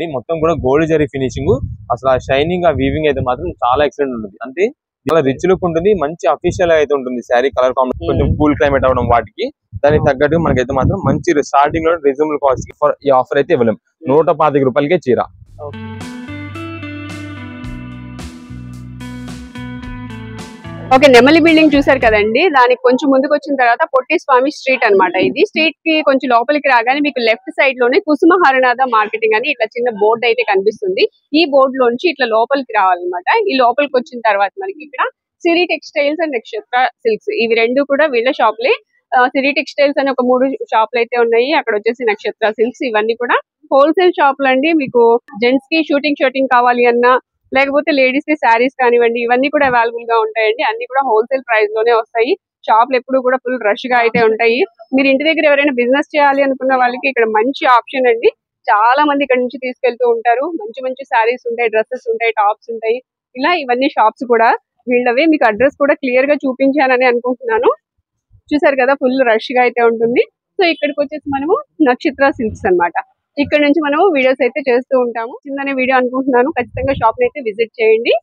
మొత్తం కూడా gold zari finishing, అసలు ఆ షైనింగ్, ఆ వీవింగ్ అయితే మాత్రం చాలా ఎక్సలెంట్ ఉంటుంది. అంటే చాలా రిచ్ లుక్ ఉంటుంది, మంచి అఫీషియల్ అయితే ఉంటుంది. శారీ కలర్ కాంబినేషన్ కొంచెం కూల్ క్లైమేట్ అవడం వాటికి దానికి తగ్గట్టు మనకైతే మాత్రం మంచి స్టార్టింగ్ లో రీజనబుల్ కాస్ట్ ఈ ఆఫర్ అయితే ఇవ్వలేం. 125 రూపాయలకే చీర. ఓకే, నెమలి బిల్డింగ్ చూసారు కదండి. దానికి కొంచెం ముందుకు వచ్చిన తర్వాత పొట్టి స్వామి స్ట్రీట్ అన్నమాట. ఇది స్ట్రీట్ కి కొంచెం లోపలికి రాగానే మీకు లెఫ్ట్ సైడ్ లోనే కుసుమ హరనాథ మార్కెటింగ్ అని ఇట్లా చిన్న బోర్డు అయితే కనిపిస్తుంది. ఈ బోర్డు లోంచి ఇట్లా లోపలికి రావాలన్నమాట. ఈ లోపలికి వచ్చిన తర్వాత మనకి ఇక్కడ సిరి టెక్స్టైల్స్ అండ్ నక్షత్ర సిల్క్స్, ఇవి రెండు కూడా వీళ్ళ షాప్లే. సిరి టెక్స్టైల్స్ అని ఒక 3 షాపులు అయితే ఉన్నాయి. అక్కడ వచ్చేసి నక్షత్ర సిల్క్స్, ఇవన్నీ కూడా హోల్సేల్ షాపులు అండి. మీకు జెంట్స్ కి షూటింగ్ కావాలి అన్నా, లేకపోతే లేడీస్ కి శారీస్ కానివ్వండి, ఇవన్నీ కూడా అవైలబుల్ గా ఉంటాయండి. అన్ని కూడా హోల్సేల్ ప్రైస్ లోనే వస్తాయి. షాపులు ఎప్పుడు కూడా ఫుల్ రష్ గా అయితే ఉంటాయి. మీరు ఇంటి దగ్గర ఎవరైనా బిజినెస్ చేయాలి అనుకున్న వాళ్ళకి ఇక్కడ మంచి ఆప్షన్ అండి. చాలా మంది ఇక్కడ నుంచి తీసుకెళ్తూ ఉంటారు. మంచి శారీస్ ఉంటాయి, డ్రెస్సెస్ ఉంటాయి, టాప్స్ ఉంటాయి. ఇలా ఇవన్నీ షాప్స్ కూడా వీళ్ళవే. మీకు అడ్రస్ కూడా క్లియర్ గా చూపించానని అనుకుంటున్నాను. చూసారు కదా, ఫుల్ రష్ గా అయితే ఉంటుంది. సో ఇక్కడికి వచ్చేసి మనము నక్షత్ర సిల్క్స్ అన్నమాట. ఇక్కడ నుంచి మనం వీడియోస్ అయితే చేస్తూ ఉంటాము. చిన్ననే వీడియో అనుకుంటున్నాను. ఖచ్చితంగా షాప్ ని అయితే విజిట్ చేయండి.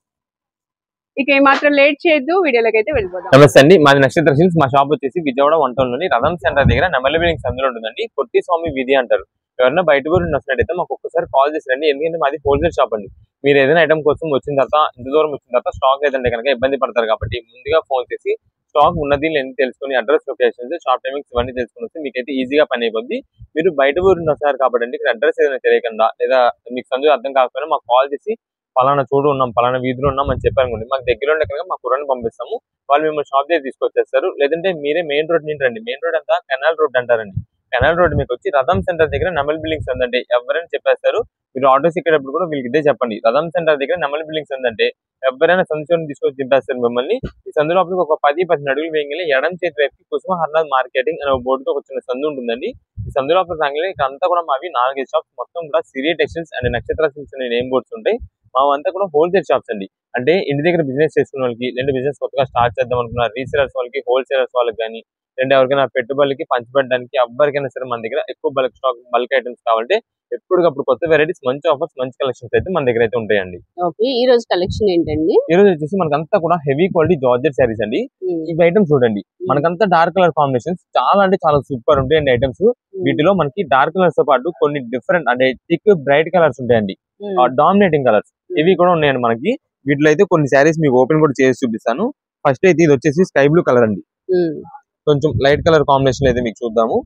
ఇక ఏమాత్రం లేట్ చేయొద్దు, వీడియోలోకి అయితే వెళ్ళిపోదాం. నమస్తే అండి, మాది నక్షత్ర సిల్క్స్. మా షాప్ వచ్చేసి విజయవాడ 1 టౌన్ లోని రథం సెంటర్ దగ్గర నెమలి బిల్డింగ్ సందులో ఉంటుందండి. పొట్టి స్వామి వీధి అంటారు. ఎవరైనా బయట ఊరు వస్తున్నట్టయితే మాకు ఒక్కసారి కాల్ చేసి రండి. ఎందుకంటే మాది హోల్సేల్ షాప్ అండి. మీరు ఏదైనా ఐటమ్ కోసం వచ్చిన తర్వాత, ఇంత దూరం వచ్చిన తర్వాత స్టాక్ లేదంటే కనుక ఇబ్బంది పడతారు. కాబట్టి ముందుగా ఫోన్ చేసి స్టాక్ ఉన్నది లేని తెలుసుకుని అడ్రస్, లొకేషన్స్, షాప్ టైమింగ్స్ ఇవన్నీ తెలుసుకుని వస్తే మీకైతే ఈజీగా పని అయిపోద్ది. మీరు బయట ఊరు వస్తారు కాబట్టి ఇక్కడ అడ్రస్ ఏదైనా తెలియకుండా లేదా మీకు సందు అర్థం కాకపోయినా మాకు కాల్ చేసి పలానా చోటు ఉన్నాం, పలానా వీధిలో ఉన్నాం అని చెప్పారనుకోండి, మాకు దగ్గర ఉండే కనుక మా కుర్రాన్ని పంపిస్తాము. వాళ్ళు మిమ్మల్ని షాప్ దగ్గర తీసుకొచ్చేస్తారు. లేదంటే మీరే మెయిన్ రోడ్ నుంచి రండి. మెయిన్ రోడ్ అంతా కెనాల్ రోడ్ అంటారండి. కెనాల్ రోడ్ మీకు వచ్చి రథం సెంటర్ దగ్గర నెమలి బిల్డింగ్స్ ఉందంటే ఎవరైనా చెప్పేస్తారు. మీరు ఆటోస్ ఎక్కేటప్పుడు కూడా వీళ్ళకి ఇదే చెప్పండి, రథం సెంటర్ దగ్గర నెమలి బిల్డింగ్స్ ఉందంటే ఎవరైనా సంచుని తీసుకొచ్చి దింపేస్తారు మిమ్మల్ని. ఈ సందు లోపలికి ఒక 10-15 అడుగులు వేయగానే ఎడం చేతి వైపుకి కుసుమ హర్నాథ్ మార్కెటింగ్ అనే బోర్డుతో ఒక చిన్న సందు ఉంటుందండి. ఈ సందు లోపలికి రాగానే ఇక్కడ అంతా కూడా మావి 4-5 షాప్స్ మొత్తం కూడా సిరి టెక్స్టైల్స్ అండ్ నక్షత్ర సిల్క్స్ అనే నేమ్ బోర్డ్స్ ఉంటాయి. మావంతా కూడా హోల్సేల్ షాప్స్ అండి. అంటే ఇంటి దగ్గర బిజినెస్ చేసుకున్న వాళ్ళకి, లేదా బిజినెస్ కొత్తగా స్టార్ట్ చేద్దాం అనుకున్న రీసేలర్స్ వాళ్ళకి, హోల్సేలర్స్ వాళ్ళకి కానీ, లేదా ఎవరికైనా పెట్టుబడులకి పంచిపెట్టడానికి ఎవరికైనా సరే మన దగ్గర ఎక్కువ బల్క్ స్టాక్, బల్క్ ఐటమ్స్ కావాలంటే ఎప్పటికప్పుడు కొత్త వెరైటీస్, మంచి ఆఫర్స్, మంచి కలెక్షన్స్ అయితే మన దగ్గర అయితే ఉంటాయండి. ఓకే, ఈ రోజు కలెక్షన్ ఏంటండి? ఈ రోజు వచ్చేసి మనకంతా కూడా హెవీ క్వాలిటీ జార్జెట్ శారీస్ అండి. ఈ ఐటమ్స్ చూడండి, మనకంతా డార్క్ కలర్ కాంబినేషన్స్ చాలా అంటే చాలా సూపర్ ఉంటాయండి ఐటమ్స్. వీటిలో మనకి డార్క్ కలర్స్ తో పాటు కొన్ని డిఫరెంట్ అంటే థిక్ బ్రైట్ కలర్స్ ఉంటాయండి, డామినేటింగ్ కలర్స్ ఇవి కూడా ఉన్నాయండి మనకి. వీటిలో అయితే కొన్ని శారీస్ మీకు ఓపెన్ కూడా చేసి చూపిస్తాను. ఫస్ట్ అయితే ఇది వచ్చేసి స్కై బ్లూ కలర్ అండి. కొంచెం లైట్ కలర్ కాంబినేషన్ అయితే మీకు చూద్దాము.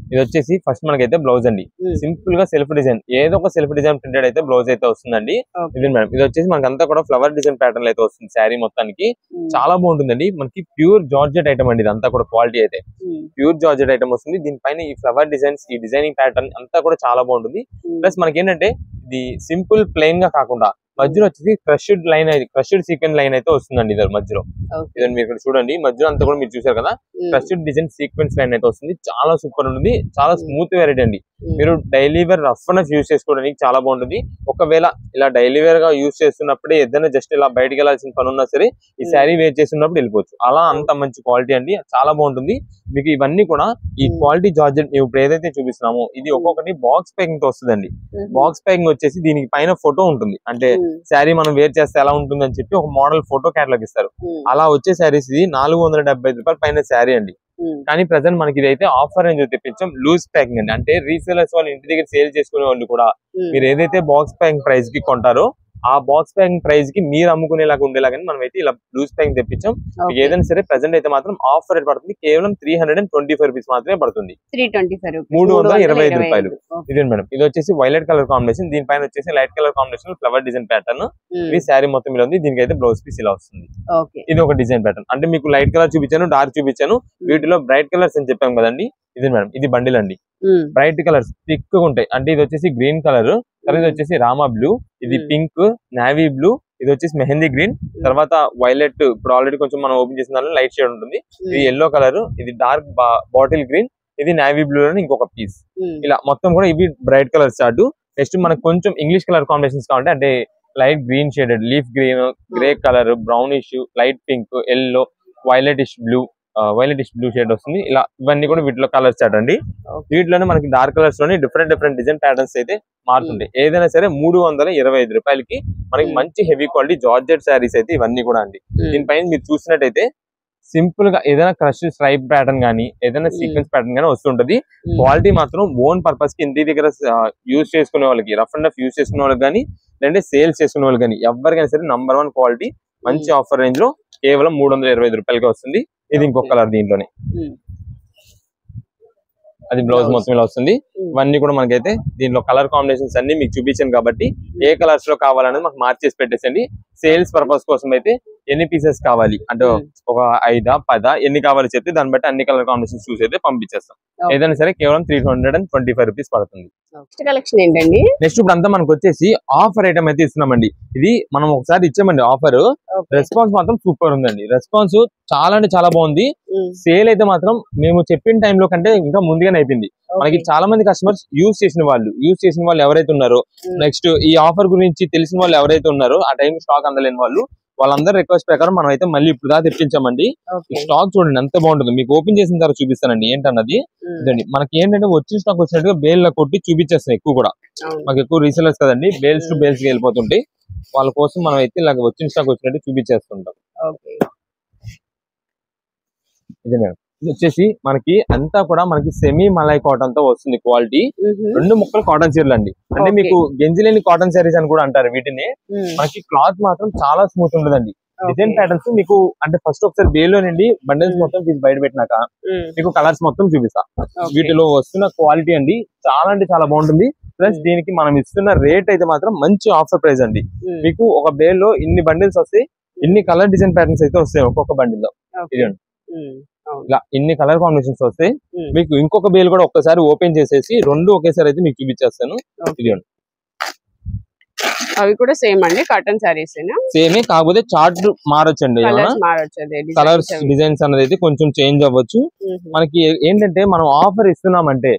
ఇది వచ్చేసి ఫస్ట్ మనకైతే బ్లౌజ్ అండి. సింపుల్ గా సెల్ఫ్ డిజైన్, ఏదో ఒక సెల్ఫ్ డిజైన్ ప్రింటెడ్ అయితే బ్లౌజ్ అయితే వస్తుందండి. ఇది మేడం, ఇది వచ్చేసి మనకంతా కూడా ఫ్లవర్ డిజైన్ ప్యాటర్న్ అయితే వస్తుంది శారీ మొత్తానికి. చాలా బాగుంటుందండి. మనకి ప్యూర్ జార్జెట్ ఐటమ్ అండి. ఇదంతా కూడా క్వాలిటీ అయితే ప్యూర్ జార్జెట్ ఐటమ్ వస్తుంది. దీనిపైన ఈ ఫ్లవర్ డిజైన్స్, ఈ డిజైనింగ్ ప్యాటర్న్ అంతా కూడా చాలా బాగుంటుంది. ప్లస్ మనకి ఏంటంటే ఇది సింపుల్ ప్లెయిన్ గా కాకుండా మధ్యలో వచ్చేసి క్రష్డ్ లైన్ అయితే, క్రష్డ్ సీక్వెన్స్ లైన్ అయితే వస్తుందండి. ఇది మధ్యలో ఇదని మీరు ఇక్కడ చూడండి, మధ్యలో అంతా కూడా మీరు చూసారు కదా, క్రష్డ్ డిజైన్ సీక్వెన్స్ లైన్ అయితే వస్తుంది. చాలా సూపర్ ఉంటుంది, చాలా స్మూత్ వెరైటీ అండి. మీరు daily wear rough and use చేసుకోవడానికి చాలా బాగుంటుంది. ఒకవేళ ఇలా డైలీ వేర్ గా యూజ్ చేస్తున్నప్పుడే ఏదైనా జస్ట్ ఇలా బయటకు వెళ్ళాల్సిన పని ఉన్నా సరే ఈ శారీ వేర్ చేస్తున్నప్పుడు వెళ్ళిపోవచ్చు. అలా అంత మంచి క్వాలిటీ అండి, చాలా బాగుంటుంది. మీకు ఇవన్నీ కూడా ఈ క్వాలిటీ జార్జెట్ ఇప్పుడు ఏదైతే చూపిస్తున్నామో ఇది ఒక్కొక్కటి బాక్స్ ప్యాకింగ్ తో వస్తుందండి. బాక్స్ ప్యాకింగ్ వచ్చేసి దీనికి పైన ఫోటో ఉంటుంది. అంటే శారీ మనం వేర్ చేస్తే ఎలా ఉంటుంది అని చెప్పి ఒక మోడల్ ఫోటో క్యాటలాగ్ ఇస్తారు. అలా వచ్చే శారీస్ ఇది 475 రూపాయల పైన శారీ అండి. కానీ ప్రెసెంట్ మనకి ఇదైతే ఆఫర్ రేంజ్ తెప్పించాం, లూజ్ ప్యాకింగ్ అండి. అంటే రీసేలర్స్ వాళ్ళు ఇంటి దగ్గర సేల్ చేసుకునే వాళ్ళు కూడా మీరు ఏదైతే బాక్స్ ప్యాకింగ్ ప్రైస్ కి కొంటారో ఆ బాక్స్ ప్యాకింగ్ ప్రైస్ కి మీరు అమ్ముకునేలాగా ఉండేలాగా మనం అయితే ఇలా లూజ్ ప్యాకింగ్ తెప్పించాం. ఏదైనా సరే ప్రెసెంట్ అయితే మాత్రం ఆఫర్ రేట్ పడుతుంది, కేవలం 325 రూపీస్ మాత్రమే పడుతుంది. 325 రూపాయలు. ఇదే మేడం, ఇది వచ్చేసి వైలెట్ కలర్ కాంబినేషన్, దీనిపైన వచ్చేసి light colour combination flower design pattern. ఇది శారీ మొత్తం ఇలా ఉంది. దీనికి అయితే బ్లౌజ్ పీస్ ఇలా వస్తుంది. ఇది ఒక డిజైన్ ప్యాటర్న్. అంటే మీకు లైట్ కలర్ చూపించాను, డార్క్ చూపించాను. వీటిలో బ్రైట్ కలర్స్ అని చెప్పాం కదండి. ఇది మేడం, ఇది బండిల్ అండి. బ్రైట్ కలర్స్ థిక్ గా ఉంటాయి. అంటే ఇది వచ్చేసి గ్రీన్ కలర్, ఇది వచ్చేసి రామా బ్లూ, ఇది పింక్, నావీ బ్లూ, ఇది వచ్చేసి మెహందీ గ్రీన్, తర్వాత వైలెట్. ఇప్పుడు ఆల్రెడీ కొంచెం మనం ఓపెన్ చేసిన దానిలో లైట్ షేడ్ ఉంటుంది. ఇది ఎల్లో కలర్, ఇది డార్క్ బాటిల్ గ్రీన్, ఇది నావీ బ్లూ అని ఇంకొక పీస్. ఇలా మొత్తం కూడా ఇవి బ్రైట్ కలర్ స్టార్ట్. నెక్స్ట్ మనకు కొంచెం ఇంగ్లీష్ కలర్ కాంబినేషన్స్ కావాలంటే అంటే light green shaded, leaf green, grey colour, brownish, light pink, yellow, violetish blue, violet blue shade వస్తుంది. ఇలా ఇవన్నీ కూడా వీటిలో కలర్స్ చాట్ అండి. వీటిలోనే మనకి డార్క్ కలర్స్ లోనే డిఫరెంట్ డిజైన్ ప్యాటర్న్స్ అయితే మారుతుంటాయి. ఏదైనా సరే 325 రూపాయలకి మనకి మంచి హెవీ క్వాలిటీ జార్జెట్ శారీస్ అయితే ఇవన్నీ కూడా అండి. దీనిపైన మీరు చూసినట్టయితే సింపుల్ గా ఏదైనా క్రష్ స్ట్రైప్ ప్యాటర్న్ గానీ ఏదైనా సీక్వెన్స్ ప్యాటర్న్ గానీ వస్తుంటది. క్వాలిటీ మాత్రం ఓన్ పర్పస్ కి ఇంటి దగ్గర యూజ్ చేసుకునే వాళ్ళకి, రఫ్ అండ్ రఫ్ యూజ్ చేసుకునే వాళ్ళకి కానీ, లేదంటే సేల్స్ చేసుకునే వాళ్ళకి కానీ ఎవరికైనా సరే నంబర్ 1 క్వాలిటీ మంచి ఆఫర్ రేంజ్ లో కేవలం 325 రూపాయలకి వస్తుంది. ఇది ఇంకొక కలర్ దీంట్లోనే, అది బ్లౌజ్ మొత్తం ఇలా వస్తుంది. ఇవన్నీ కూడా మనకైతే దీంట్లో కలర్ కాంబినేషన్స్ అన్ని మీకు చూపించాను కాబట్టి ఏ కలర్స్ లో కావాలనేది మాకు మార్చేసి పెట్టేసండి. సేల్స్ పర్పస్ కోసం అయితే ఎన్ని పీసెస్ కావాలి అంటే ఒక 5 10 ఎన్ని కావాలి చెప్తే దాన్ని బట్టి అన్ని కలర్ కాంబినేషన్స్ చూసి అయితే పంపించేస్తాం. ఏదైనా సరే కేవలం 325 రూపీస్ పడుతుంది. కలెక్షన్ ఏంటండి? నెక్స్ట్ ఇప్పుడు అంతా మనకు వచ్చేసి ఆఫర్ ఐటమ్ అయితే ఇస్తున్నామండి. ఇది మనం ఒకసారి ఇచ్చామండి ఆఫర్. రెస్పాన్స్ మాత్రం సూపర్ ఉందండి. రెస్పాన్స్ చాలా అంటే చాలా బాగుంది. సేల్ అయితే మాత్రం మేము చెప్పిన టైంలో కంటే ఇంకా ముందుగానే అయిపోయింది. మనకి చాలా మంది కస్టమర్స్ యూజ్ చేసిన వాళ్ళు ఎవరైతే ఉన్నారో, నెక్స్ట్ ఈ ఆఫర్ గురించి తెలిసిన వాళ్ళు ఎవరైతే ఉన్నారో, ఆ టైం స్టాక్ అందలేని వాళ్ళందరూ రిక్వెస్ట్ ప్రకారం మనం అయితే మళ్ళీ ఇప్పుడు దాకా తెప్పించామండి. స్టాక్ చూడండి ఎంత బాగుంటుంది. మీకు ఓపెన్ చేసిన తర్వాత చూపిస్తానండి ఏంటన్నది. ఇదండి మనకి ఏంటంటే వచ్చిన స్టాక్ వచ్చినట్టుగా బేల్ కొట్టి చూపించేస్తాం. ఎక్కువ కూడా మాకు ఎక్కువ రీసెలర్స్ కదండి, బేల్స్ టు బేల్స్ కి వెళ్ళిపోతుంటాయి. వాళ్ళ కోసం మనం అయితే ఇలా వచ్చిన స్టాక్ వచ్చినట్టు చూపించేస్తుంటాం. ఇది మేడం, ఇది వచ్చేసి మనకి అంతా కూడా మనకి సెమీ మలై కాటన్ తో వస్తుంది. క్వాలిటీ 2 ముక్కలు కాటన్ చీరలు అండి. అంటే మీకు గెంజిలేని కాటన్ శారీస్ అని కూడా అంటారు వీటిని. మనకి క్లాత్ మాత్రం చాలా స్మూత్ ఉంటుందండి. డిజైన్ ప్యాటర్న్స్ మీకు అంటే ఫస్ట్ ఒకసారి బేలో నుండి బండిల్స్ మొత్తం తీసి బయట పెట్టినాక మీకు కలర్స్ మొత్తం చూపిస్తా. వీటిలో వస్తున్న క్వాలిటీ అండి చాలా అంటే చాలా బాగుంటుంది. ప్లస్ దీనికి మనం ఇస్తున్న రేట్ అయితే మాత్రం మంచి ఆఫర్ ప్రైస్ అండి. మీకు ఒక బేల్లో ఇన్ని బండిల్స్ వస్తాయి, ఇన్ని కలర్ డిజైన్ ప్యాటర్న్స్ అయితే వస్తాయి ఒక్కొక్క బండిల్ లో. ఇదండి ఇలా ఇన్ని కలర్ కాంబినేషన్స్ వస్తాయి. మీకు ఇంకొక బేల్ కూడా ఒక్కసారి ఓపెన్ చేసేసి 2 ఒకేసారి అయితే మీకు చూపించేస్తాను. ఇదండి అవి కూడా సేమ్ అండి, కాటన్ సారీస్ సేమే, కాకపోతే చార్ట్ మారొచ్చండి. కలర్స్ డిజైన్స్ అనేది అయితే కొంచెం చేంజ్ అవ్వచ్చు. మనకి ఏంటంటే మనం ఆఫర్ ఇస్తున్నామంటే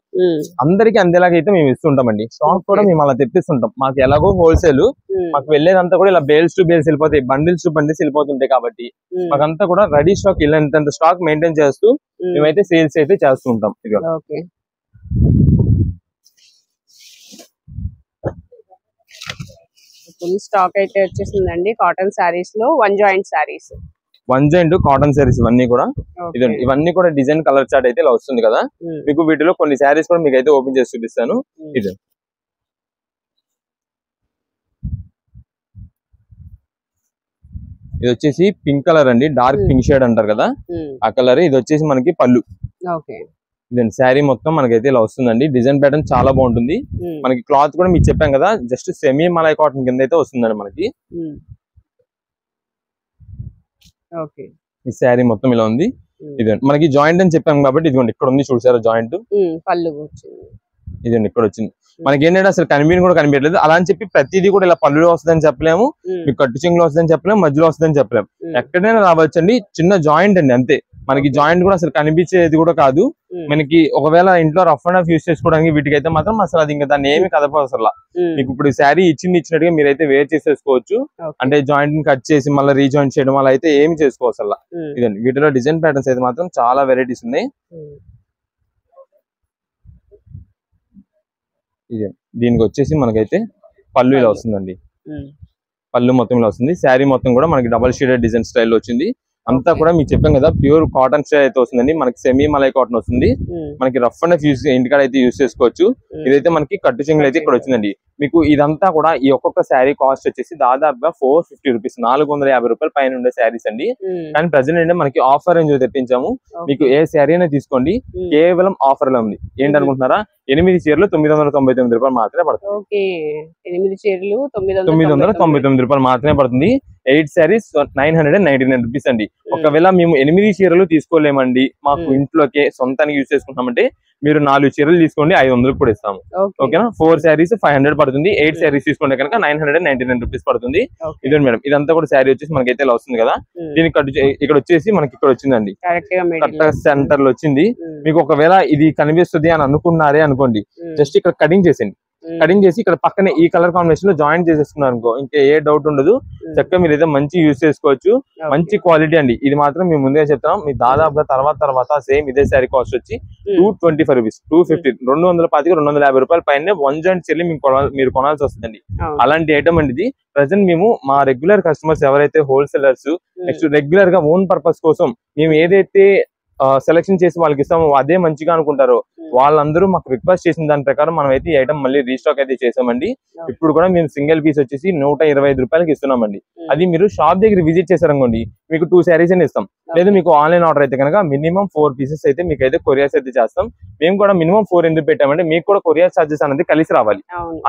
అందరికి అందేలాగా అయితే మేము ఇస్తుంటామండి. స్టాక్ కూడా మేము అలా తెప్పిస్తుంటాం. మాకు ఎలాగో హోల్సేల్, మాకు వెళ్ళేదంతా కూడా ఇలా బేల్స్ టు బేల్స్ వెళ్ళిపోతాయి, బండిల్స్ టు బండిల్స్ వెళ్ళిపోతుంటాయి. కాబట్టి మాకంతా కూడా రెడీ స్టాక్ ఇలాంటి స్టాక్ మెయింటైన్ చేస్తూ మేమైతే సేల్స్ అయితే చేస్తూ ఉంటాం. ఫుల్ స్టాక్ అయితే వచ్చేసిందండి కాటన్ సారీస్ లో. 1 joint saris, 1 joint cotton saris ఇవన్నీ కూడా. ఇదండి ఇవన్నీ కూడా డిజైన్ కలర్ చార్ట్ అయితే ఇలా వస్తుంది కదా. మీకు వీటిలో కొన్ని సారీస్ కూడా మీకు అయితే ఓపెన్ చేసి చూపిస్తాను. ఇది వచ్చేసి పింక్ కలర్ అండి, డార్క్ పింక్ షేడ్ అంటారు కదా ఆ కలర్. ఇది వచ్చేసి మనకి పళ్ళు. ఇదండి శారీ మొత్తం మనకైతే ఇలా వస్తుందండి. డిజైన్ ప్యాటర్న్ చాలా బాగుంటుంది. మనకి క్లాత్ కూడా మీకు చెప్పాం కదా జస్ట్ సెమీ మలై కాటన్ కింద అయితే వస్తుందండి మనకి. ఈ శారీ మొత్తం ఇలా ఉంది. ఇదండి మనకి జాయింట్ అని చెప్పాం కాబట్టి ఇదిగోండి ఇక్కడ ఉంది చూసారా జాయింట్. ఇదండి ఇక్కడ వచ్చింది. మనకి ఏంటంటే అసలు కనిపించి కూడా కనిపించలేదు. అలా అని చెప్పి ప్రతిదీ కూడా ఇలా పళ్ళులో వస్తుందని చెప్పలేము, మీకు కట్టు చెంగులో వస్తుందని చెప్పలేము, మధ్యలో వస్తుందని చెప్పలేము. ఎక్కడైనా రావచ్చండి. చిన్న జాయింట్ అండి అంతే. మనకి జాయింట్ కూడా అసలు కనిపించేది కూడా కాదు. మనకి ఒకవేళ ఇంట్లో రఫ్ అండ్ రఫ్ యూస్ చేసుకోవడానికి వీటికైతే మాత్రం అసలు అది ఇంకా దాన్ని ఏమి కదపవసరం. మీకు ఇప్పుడు శారీ ఇచ్చినట్టుగా మీరైతే వేర్ చేసేసుకోవచ్చు. అంటే జాయింట్ కట్ చేసి మళ్ళీ రీజాయింట్ చేయడం వల్ల అయితే ఏమి చేసుకోవసరం. ఇదండి వీటిలో డిజైన్ ప్యాటర్న్స్ అయితే మాత్రం చాలా వెరైటీస్ ఉన్నాయి. ఇదే దీనికి వచ్చేసి మనకైతే పళ్ళు ఇలా వస్తుందండి. పళ్ళు మొత్తం ఇలా వస్తుంది. శారీ మొత్తం కూడా మనకి డబల్ షేడెడ్ డిజైన్ స్టైల్ వచ్చింది. అంతా కూడా మీకు చెప్పాం కదా ప్యూర్ కాటన్ స్టైల్ అయితే వస్తుందండి. మనకి సెమీ మలై కాటన్ వస్తుంది. మనకి రఫ్ అండ్ యూస్ ఇంటికాడ అయితే యూస్ చేసుకోవచ్చు. ఇదైతే మనకి కట్టు చెంగులు అయితే ఇక్కడ వచ్చిందండి. మీకు ఇదంతా కూడా ఈ ఒక్కొక్క శారీ కాస్ట్ వచ్చేసి దాదాపుగా 450 రూపీస్, 450 రూపాయల పైన ఉండే శారీస్ అండి. కానీ ప్రజెంట్ అంటే మనకి ఆఫర్ రేంజ్ తెప్పించాము. మీకు ఏ శారీ అయినా తీసుకోండి, కేవలం ఆఫర్ లో ఉంది. ఏంటనుకుంటున్నారా? 8 చీరలు 999 రూపాయలు మాత్రమే పడుతుంది. 8 చీరలు 999 రూపాయలు మాత్రమే పడుతుంది. 8 శారీస్ 999 రూపీస్ అండి. ఒకవేళ మేము 8 చీరలు తీసుకోలేమండి, మాకు ఇంట్లోకే సొంతానికి యూజ్ చేసుకుంటామంటే మీరు 4 చీరలు తీసుకోండి, 500 కూడా ఇస్తాము. ఓకేనా? 4 శారీస్ 500 పడుతుంది. 8 శారీస్ తీసుకుంటే కనుక 999 రూపీస్ పడుతుంది. ఇదండి మేడం. ఇదంతా కూడా శారీ వచ్చేసి మనకైతే ఇలా వస్తుంది కదా. దీనికి ఇక్కడ వచ్చేసి మనకి ఇక్కడ వచ్చిందండి, కరెక్ట్ సెంటర్ లో వచ్చింది. మీకు ఒకవేళ ఇది కనిపిస్తుంది అని అనుకున్నారే అనుకోండి, జస్ట్ ఇక్కడ కటింగ్ చేసేయండి. కటింగ్ చేసి ఇక్కడ పక్కనే ఈ కలర్ కాంబినేషన్ లో జాయింట్ చేసేసుకున్నారు అనుకో ఇంకా ఏ డౌట్ ఉండదు. చక్కగా మీరు అయితే మంచి యూజ్ చేసుకోవచ్చు. మంచి క్వాలిటీ అండి. ఇది మాత్రం మేము ముందే చెప్తాం. మీ దాదాపుగా తర్వాత సేమ్ ఇదే శారీ కాస్ట్ వచ్చి 225 రూపీస్, 250, 225, 250 రూపాయల పైన వన్ జాయింట్ చెల్లి మీరు కొనాల్సి వస్తుందండి. అలాంటి ఐటమ్ అండి ఇది. ప్రజెంట్ మేము మా రెగ్యులర్ కస్టమర్స్ ఎవరైతే హోల్సేలర్స్ నెక్స్ట్ రెగ్యులర్ గా ఓన్ పర్పస్ కోసం మేము ఏదైతే సెలెక్షన్ చేసి వాళ్ళకి ఇస్తామో అదే మంచిగా అనుకుంటారో వాళ్ళందరూ మాకు రిక్వెస్ట్ చేసిన దాని ప్రకారం మనం అయితే ఈ ఐటమ్ మళ్ళీ రీస్టాక్ అయితే చేసామండి. ఇప్పుడు కూడా మేము సింగిల్ పీస్ వచ్చేసి 125 రూపాయలకి ఇస్తున్నామండి. అది మీరు షాప్ దగ్గర విజిట్ చేశారనుకోండి మీకు 2 శారీస్ అని ఇస్తాం. లేదా మీకు ఆన్లైన్ ఆర్డర్ అయితే కనుక మినిమం 4 పీసెస్ అయితే మీకు అయితే కొరియర్స్ అయితే చేస్తాం. మేము కూడా మినిమం 4 ఎందుకు పెట్టామంటే మీకు కూడా కొరియర్ చార్జెస్ అనేది కలిసి రావాలి.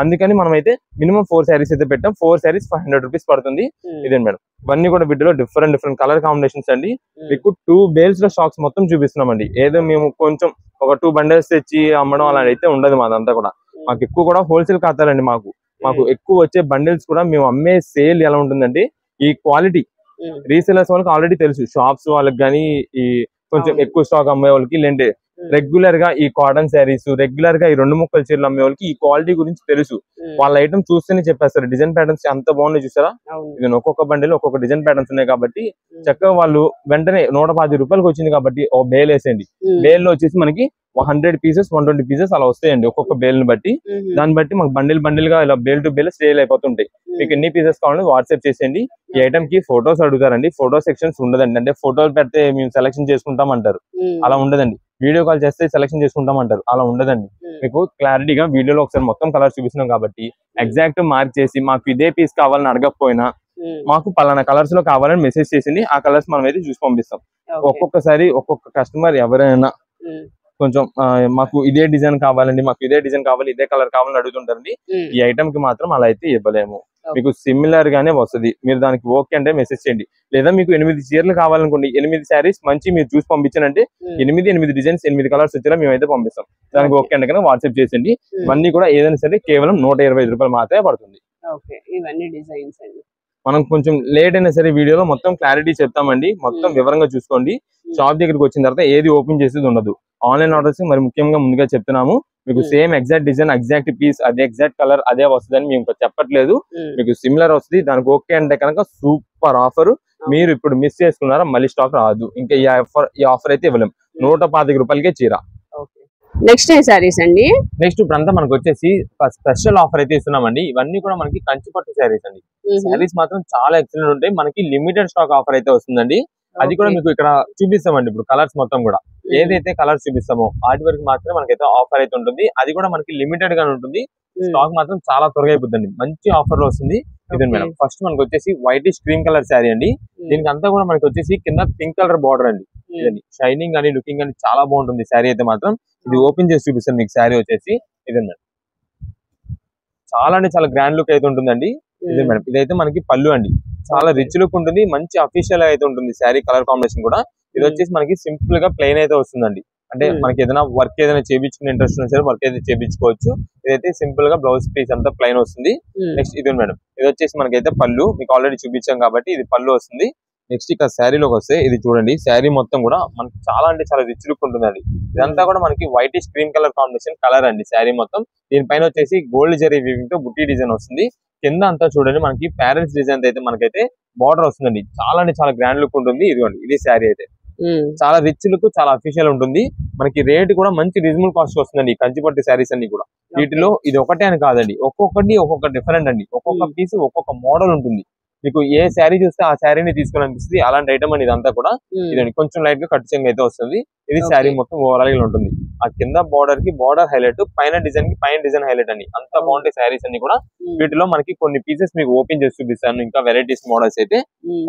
అందుకని మనం అయితే మినిమం 4 శారీస్ అయితే పెట్టాం. 4 శారీస్ 500 రూపీస్ పడుతుంది. ఇదే మేడం. ఇవన్నీ కూడా వీటిలో డిఫరెంట్ కలర్ కాంబినేషన్స్ అండి. మీకు 2 బేల్స్ లో స్టాక్స్ మొత్తం చూపిస్తున్నామండి. ఏదో మేము కొంచెం ఒక 2 బండల్స్ తెచ్చి అమ్మడం అలా అయితే ఉండదు. మాదంతా కూడా మాకు ఎక్కువ కూడా హోల్సేల్ ఖాతాలండి. మాకు ఎక్కువ వచ్చే బండిల్స్ కూడా మేము అమ్మే సేల్ ఎలా ఉంటుందంటే ఈ క్వాలిటీ రీసేలర్స్ వాళ్ళకి ఆల్రెడీ తెలుసు. షాప్స్ వాళ్ళకి కానీ ఈ కొంచెం ఎక్కువ స్టాక్ అమ్మే వాళ్ళకి లేంటే రెగ్యులర్ గా ఈ కాటన్ శారీస్ రెగ్యులర్ గా ఈ 2 ముక్కల చీరలు అమ్మే వాళ్ళకి ఈ క్వాలిటీ గురించి తెలుసు. వాళ్ళ ఐటమ్ చూస్తేనే చెప్పేస్తారు. డిజైన్ ప్యాటర్న్స్ ఎంత బాగున్నాయి చూసారా. ఇది ఒక్కొక్క బండిలో ఒక్కొక్క డిజైన్ ప్యాటర్న్స్ ఉన్నాయి కాబట్టి చక్కగా వాళ్ళు వెంటనే 125 రూపాయలకి వచ్చింది కాబట్టి ఓ బేల్ వేసేయండి. బేల్ లో వచ్చేసి మనకి 100 పీసెస్ 120 పీసెస్ అలా వస్తాయండి ఒక్కొక్క బేల్ ని బట్టి. దాన్ని బట్టి మాకు బండిల్ గా ఇలా బేల్ టు బేల్ సేల్ అయిపోతుంటాయి. మీకు ఎన్ని పీసెస్ కావాలని వాట్సాప్ చేసేయండి. ఈ ఐటమ్ కి ఫొటోస్ అడుగుతారండి. ఫోటో సెక్షన్స్ ఉండదండి. అంటే ఫోటోలు పెడితే మేము సెలెక్షన్ చేసుకుంటాం అంటారు. అలా ఉండదండి. వీడియో కాల్ చేస్తే సెలెక్షన్ చేసుకుంటాం అంటారు. అలా ఉండదండి. మీకు క్లారిటీగా వీడియోలో ఒకసారి మొత్తం కలర్స్ చూపిస్తున్నాం కాబట్టి ఎగ్జాక్ట్ మార్క్ చేసి మాకు ఇదే పీస్ కావాలని అడగకపోయినా మాకు పలానా కలర్స్ లో కావాలని మెసేజ్ చేసింది. ఆ కలర్స్ మనం అయితే చూసి పంపిస్తాం. ఒక్కొక్కసారి ఒక్కొక్క కస్టమర్ ఎవరైనా కొంచెం మాకు ఇదే డిజైన్ కావాలండి, మాకు ఇదే డిజైన్ కావాలి, ఇదే కలర్ కావాలని అడుగుతుంటారండి. ఈ ఐటమ్ కి మాత్రం అలా అయితే ఇవ్వలేము. మీకు సిమిలర్ గానే వస్తుంది. మీరు దానికి ఓకే అంటే మెసేజ్ చేయండి. లేదా మీకు 8 చీరలు కావాలనుకోండి, 8 శారీస్ మంచి మీరు చూసి పంపించానంటే 8 డిజైన్స్ 8 కలర్స్ వచ్చేలా మేమైతే పంపిస్తాం. దానికి ఓకే అంటే కనుక వాట్సాప్ చేసేయండి. ఇవన్నీ కూడా ఏదైనా సరే కేవలం 125 రూపాయలు మాత్రమే పడుతుంది. మనం కొంచెం లేట్ అయినా సరే వీడియోలో మొత్తం క్లారిటీ చెప్తామండి. మొత్తం వివరంగా చూసుకోండి. షాప్ దగ్గరికి వచ్చిన తర్వాత ఏది ఓపెన్ చేసేది ఉండదు. ఆన్లైన్ ఆర్డర్స్ మరి ముఖ్యంగా ముందుగా చెప్తున్నాము. మీకు same exact design exact piece అదే ఎగ్జాక్ట్ కలర్ అదే వస్తుందని మేము చెప్పట్లేదు. మీకు సిమిలర్ వస్తుంది. దానికి ఓకే అంటే కనుక సూపర్ ఆఫర్. మీరు ఇప్పుడు మిస్ చేసుకున్నారా మళ్ళీ స్టాక్ రాదు. ఇంకా ఈ ఆఫర్ అయితే ఇవ్వలేము. 125 రూపాయలకే చీర. నెక్స్ట్ ఏ సారీస్ అండి? నెక్స్ట్ ఇప్పుడంతా మనకు వచ్చేసి స్పెషల్ ఆఫర్ అయితే ఇస్తున్నామండి. ఇవన్నీ కూడా మనకి కంచిపట్టు శారీస్ అండి. శారీస్ మాత్రం చాలా ఎక్సలెంట్ ఉంటాయి. మనకి లిమిటెడ్ స్టాక్ ఆఫర్ అయితే వస్తుందండి. అది కూడా మీకు ఇక్కడ చూపిస్తామండి. ఇప్పుడు కలర్స్ మొత్తం కూడా ఏదైతే కలర్స్ చూపిస్తామో వాటి వరకు మాత్రమే మనకైతే ఆఫర్ అయితే ఉంటుంది. అది కూడా మనకి లిమిటెడ్ గా ఉంటుంది. స్టాక్ మాత్రం చాలా త్వరగా అయిపోతుంది. మంచి ఆఫర్ లో వస్తుంది. ఇదండి మేడం. ఫస్ట్ మనకి వచ్చేసి వైటిష్ క్రీమ్ కలర్ శారీ అండి. దీనికి అంతా కూడా మనకి వచ్చేసి కింద పింక్ కలర్ బార్డర్ అండి. ఇదండి షైనింగ్ కానీ లుకింగ్ కానీ చాలా బాగుంటుంది శారీ అయితే మాత్రం. ఇది ఓపెన్ చేసి చూపిస్తాను మీకు. శారీ వచ్చేసి ఇదండి మేడం. చాలా అంటే చాలా గ్రాండ్ లుక్ అయితే ఉంటుందండి. ఇదే మేడం. ఇదైతే మనకి పళ్ళు అండి. చాలా రిచ్ లుక్ ఉంటుంది. మంచి అఫీషియల్ అయితే ఉంటుంది శారీ కలర్ కాంబినేషన్ కూడా. ఇది వచ్చేసి మనకి సింపుల్ గా ప్లెయిన్ అయితే వస్తుందండి. అంటే మనకి ఏదైనా వర్క్ ఏదైనా చేయించుకునే ఇంట్రెస్ట్ ఉన్నా సరే వర్క్ అయితే చేయించుకోవచ్చు. ఇదైతే సింపుల్ గా బ్లౌజ్ పీస్ అంతా ప్లెయిన్ వస్తుంది. నెక్స్ట్ ఇది మేడం. ఇది వచ్చేసి మనకైతే పళ్ళు మీకు ఆల్రెడీ చూపించాం కాబట్టి ఇది పళ్ళు వస్తుంది. నెక్స్ట్ ఇక్కడ శారీలోకి వస్తే ఇది చూడండి. శారీ మొత్తం కూడా మనకి చాలా అంటే చాలా రిచ్ లుక్ ఉంటుందండి. ఇదంతా కూడా మనకి whitish cream colour combination colour అండి శారీ మొత్తం. దీనిపైన వచ్చేసి గోల్డ్ జరీ వీవింగ్ తో బుట్టి డిజైన్ వస్తుంది. కింద అంతా చూడండి మనకి ప్యారెంట్స్ డిజైన్ అయితే మనకైతే బార్డర్ వస్తుందండి. చాలా అంటే చాలా గ్రాండ్ లుక్ ఉంటుంది. ఇదిగోండి ఇది శారీ అయితే చాలా రిచ్ లుక్ చాలా అఫీషియల్ ఉంటుంది. మనకి రేట్ కూడా మంచి రీజనబుల్ కాస్ట్ వస్తుందండి. ఈ కంచిపట్టు శారీస్ అన్ని కూడా వీటిలో ఇది ఒకటే అని కాదండి. ఒక్కొక్కటి ఒక్కొక్క డిఫరెంట్ అండి. ఒక్కొక్క పీస్ ఒక్కొక్క మోడల్ ఉంటుంది. మీకు ఏ శారీ చూస్తే ఆ శారీని తీసుకోవాలనిపిస్తుంది. అలాంటి ఐటమ్ అని ఇదంతా కూడా ఇదండి. కొంచెం లైట్ గా కట్ చెంగ్ అయితే వస్తుంది. ఇది శారీ మొత్తం ఓవరాల్ గా ఉంటుంది. ఆ కింద బార్డర్ కి బార్డర్ హైలైట్, పైన డిజైన్ కి పైన డిజైన్ హైలైట్ అండి. అంత బాగుంటాయి శారీస్ అన్ని కూడా. వీటిలో మనకి కొన్ని పీసెస్ మీకు ఓపెన్ చేసి చూపిస్తాను. ఇంకా వెరైటీస్ మోడల్స్ అయితే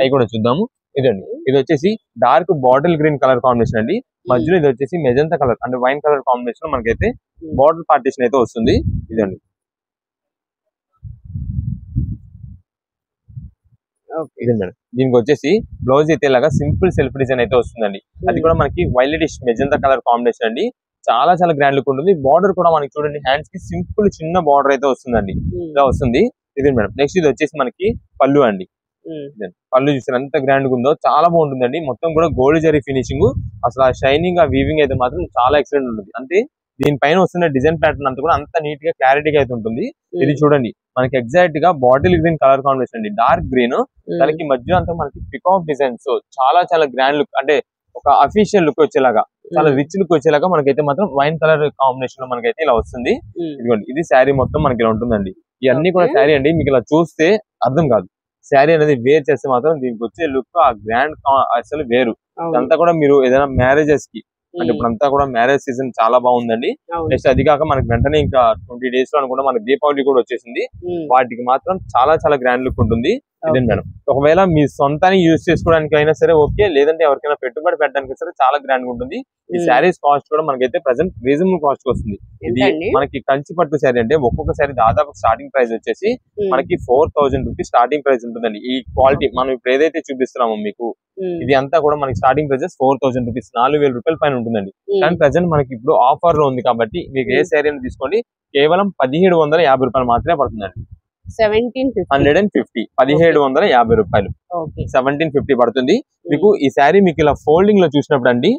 అవి కూడా చూద్దాము. ఇదండి. ఇది వచ్చేసి dark bottle green colour combination అండి. మధ్యలో ఇది వచ్చేసి మెజంతా కలర్ అంటే వైన్ కలర్ కాంబినేషన్ మనకైతే బార్డర్ పార్టీషన్ అయితే వస్తుంది. ఇదండి. ఇదండి మేడం. దీనికి వచ్చేసి బ్లౌజ్ అయితే ఇలాగా సింపుల్ సెల్ఫ్ డిజైన్ అయితే వస్తుందండి. అది కూడా మనకి వైలెటిష్ మెజంతా కలర్ కాంబినేషన్ అండి. చాలా చాలా గ్రాండ్ లుక్ ఉంటుంది. బార్డర్ కూడా మనకి చూడండి హ్యాండ్స్ కి సింపుల్ చిన్న బార్డర్ అయితే వస్తుందండి. ఇలా వస్తుంది. ఇది మేడం. నెక్స్ట్ ఇది వచ్చేసి మనకి పళ్ళు అండి. పళ్ళు చూసారు ఎంత గ్రాండ్ గా ఉందో. చాలా బాగుంటుందండి. మొత్తం కూడా గోల్డ్ జరీ ఫినిషింగ్. అసలు ఆ షైనింగ్ ఆ వీవింగ్ అయితే మాత్రం చాలా ఎక్సలెంట్ ఉంటుంది. అంటే దీనిపైన వస్తున్న డిజైన్ ప్యాటర్న్ అంతా కూడా అంత నీట్ గా క్లారిటీగా అయితే ఉంటుంది. ఇది చూడండి మనకి ఎగ్జాక్ట్ గా బాటిల్ గ్రీన్ కలర్ కాంబినేషన్ అండి, డార్క్ గ్రీన్, దానికి మధ్య అంతా మనకి పికాక్ డిజైన్స్, చాలా చాలా గ్రాండ్ లుక్, అంటే ఒక అఫీషియల్ లుక్ వచ్చేలాగా, చాలా రిచ్ లుక్ వచ్చేలాగా మనకైతే మాత్రం వైన్ కలర్ కాంబినేషన్ లో మనకైతే ఇలా వస్తుంది. ఇదిగోండి ఇది శారీ మొత్తం మనకి ఇలా ఉంటుందండి. ఇవన్నీ కూడా శారీ అండి, మీకు ఇలా చూస్తే అర్థం కాదు. శారీ అనేది వేర్ చేస్తే మాత్రం దీనికి వచ్చే లుక్ ఆ గ్రాండ్ అసలు వేరు. ఇదంతా కూడా మీరు ఏదైనా మ్యారేజెస్ కి, అంటే ఇప్పుడంతా కూడా మ్యారేజ్ సీజన్ చాలా బాగుందండి. నెక్స్ట్ అది కాక మనకి వెంటనే ఇంకా 20 days లో అనుకుంటా మనకి దీపావళి కూడా వచ్చేసింది. వాటికి మాత్రం చాలా చాలా గ్రాండ్ లుక్ ఉంటుంది. ఇదే మేడం, ఒకవేళ మీ సొంతానికి యూజ్ చేసుకోవడానికి అయినా సరే ఓకే, లేదంటే ఎవరికైనా పెట్టుబడి పెట్టడానికి సరే చాలా గ్రాండ్ గా ఉంటుంది. ఈ శారీస్ కాస్ట్ కూడా మనకైతే ప్రెసెంట్ రీజనబుల్ కాస్ట్ వస్తుంది. ఇది మనకి కంచి పట్టు శారీ అంటే ఒక్కొక్క శారీ దాదాపు స్టార్టింగ్ ప్రైస్ వచ్చేసి మనకి 4000 రూపీస్ స్టార్టింగ్ ప్రైస్ ఉంటుందండి. ఈ క్వాలిటీ మనం ఇప్పుడు ఏదైతే చూపిస్తున్నామో మీకు, ఇది అంతా కూడా మనకి స్టార్టింగ్ ప్రైసెస్ 4000 రూపీస్, 4000 రూపాయల పైన ఉంటుందండి. కానీ ప్రెసెంట్ మనకి ఇప్పుడు ఆఫర్ లో ఉంది కాబట్టి మీకు ఏ శారీ అని తీసుకోండి, కేవలం 1750 రూపాయలు మాత్రమే పడుతుందండి. 1750 1750 రూపాయలు, 1750 పడుతుంది మీకు. ఈ శారీ మీకు ఇలా ఫోల్డింగ్ లో చూసినప్పుడు అండి,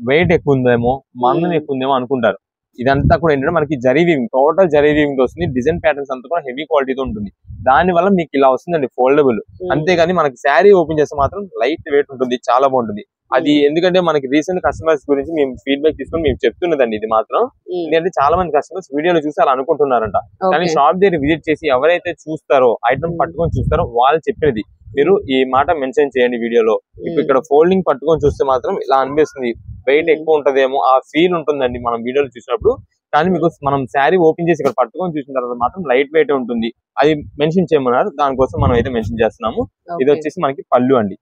వెయిట్ ఎక్కువ ఉందేమో, మందం ఎక్కువ ఉందేమో అనుకుంటారు. ఇదంతా కూడా ఏంటంటే మనకి zari weaving, total zari weaving వస్తుంది. డిజైన్ ప్యాటర్న్స్ అంతా కూడా హెవీ క్వాలిటీతో ఉంటుంది. దాని వల్ల మీకు ఇలా వస్తుందండి ఫోల్డబుల్. అంతేగాని మనకి శారీ ఓపెన్ చేస్తే మాత్రం లైట్ వెయిట్ ఉంటుంది, చాలా బాగుంటుంది. అది ఎందుకంటే మనకి రీసెంట్ కస్టమర్స్ గురించి మేము ఫీడ్బ్యాక్ తీసుకొని మేము చెప్తున్నదండి. ఇది మాత్రం ఎందుకంటే చాలా మంది కస్టమర్స్ వీడియోలో చూసి అలా అనుకుంటున్నారంట. కానీ షాప్ దగ్గర విజిట్ చేసి ఎవరైతే చూస్తారో, ఐటమ్ పట్టుకొని చూస్తారో వాళ్ళు చెప్పేది మీరు ఈ మాట మెన్షన్ చేయండి వీడియోలో. ఇప్పుడు ఇక్కడ ఫోల్డింగ్ పట్టుకొని చూస్తే మాత్రం ఇలా అనిపిస్తుంది, వెయిట్ ఎక్కువ ఉంటదేమో ఆ ఫీల్ ఉంటుందండి మనం వీడియోలో చూసినప్పుడు. కానీ మీకు మనం శారీ ఓపెన్ చేసి ఇక్కడ పట్టుకొని చూసిన తర్వాత మాత్రం లైట్ వెయిట్ ఉంటుంది. అది మెన్షన్ చేయమన్నారు, దానికోసం మనం అయితే మెన్షన్ చేస్తున్నాము. ఇది వచ్చేసి మనకి పళ్ళు అండి.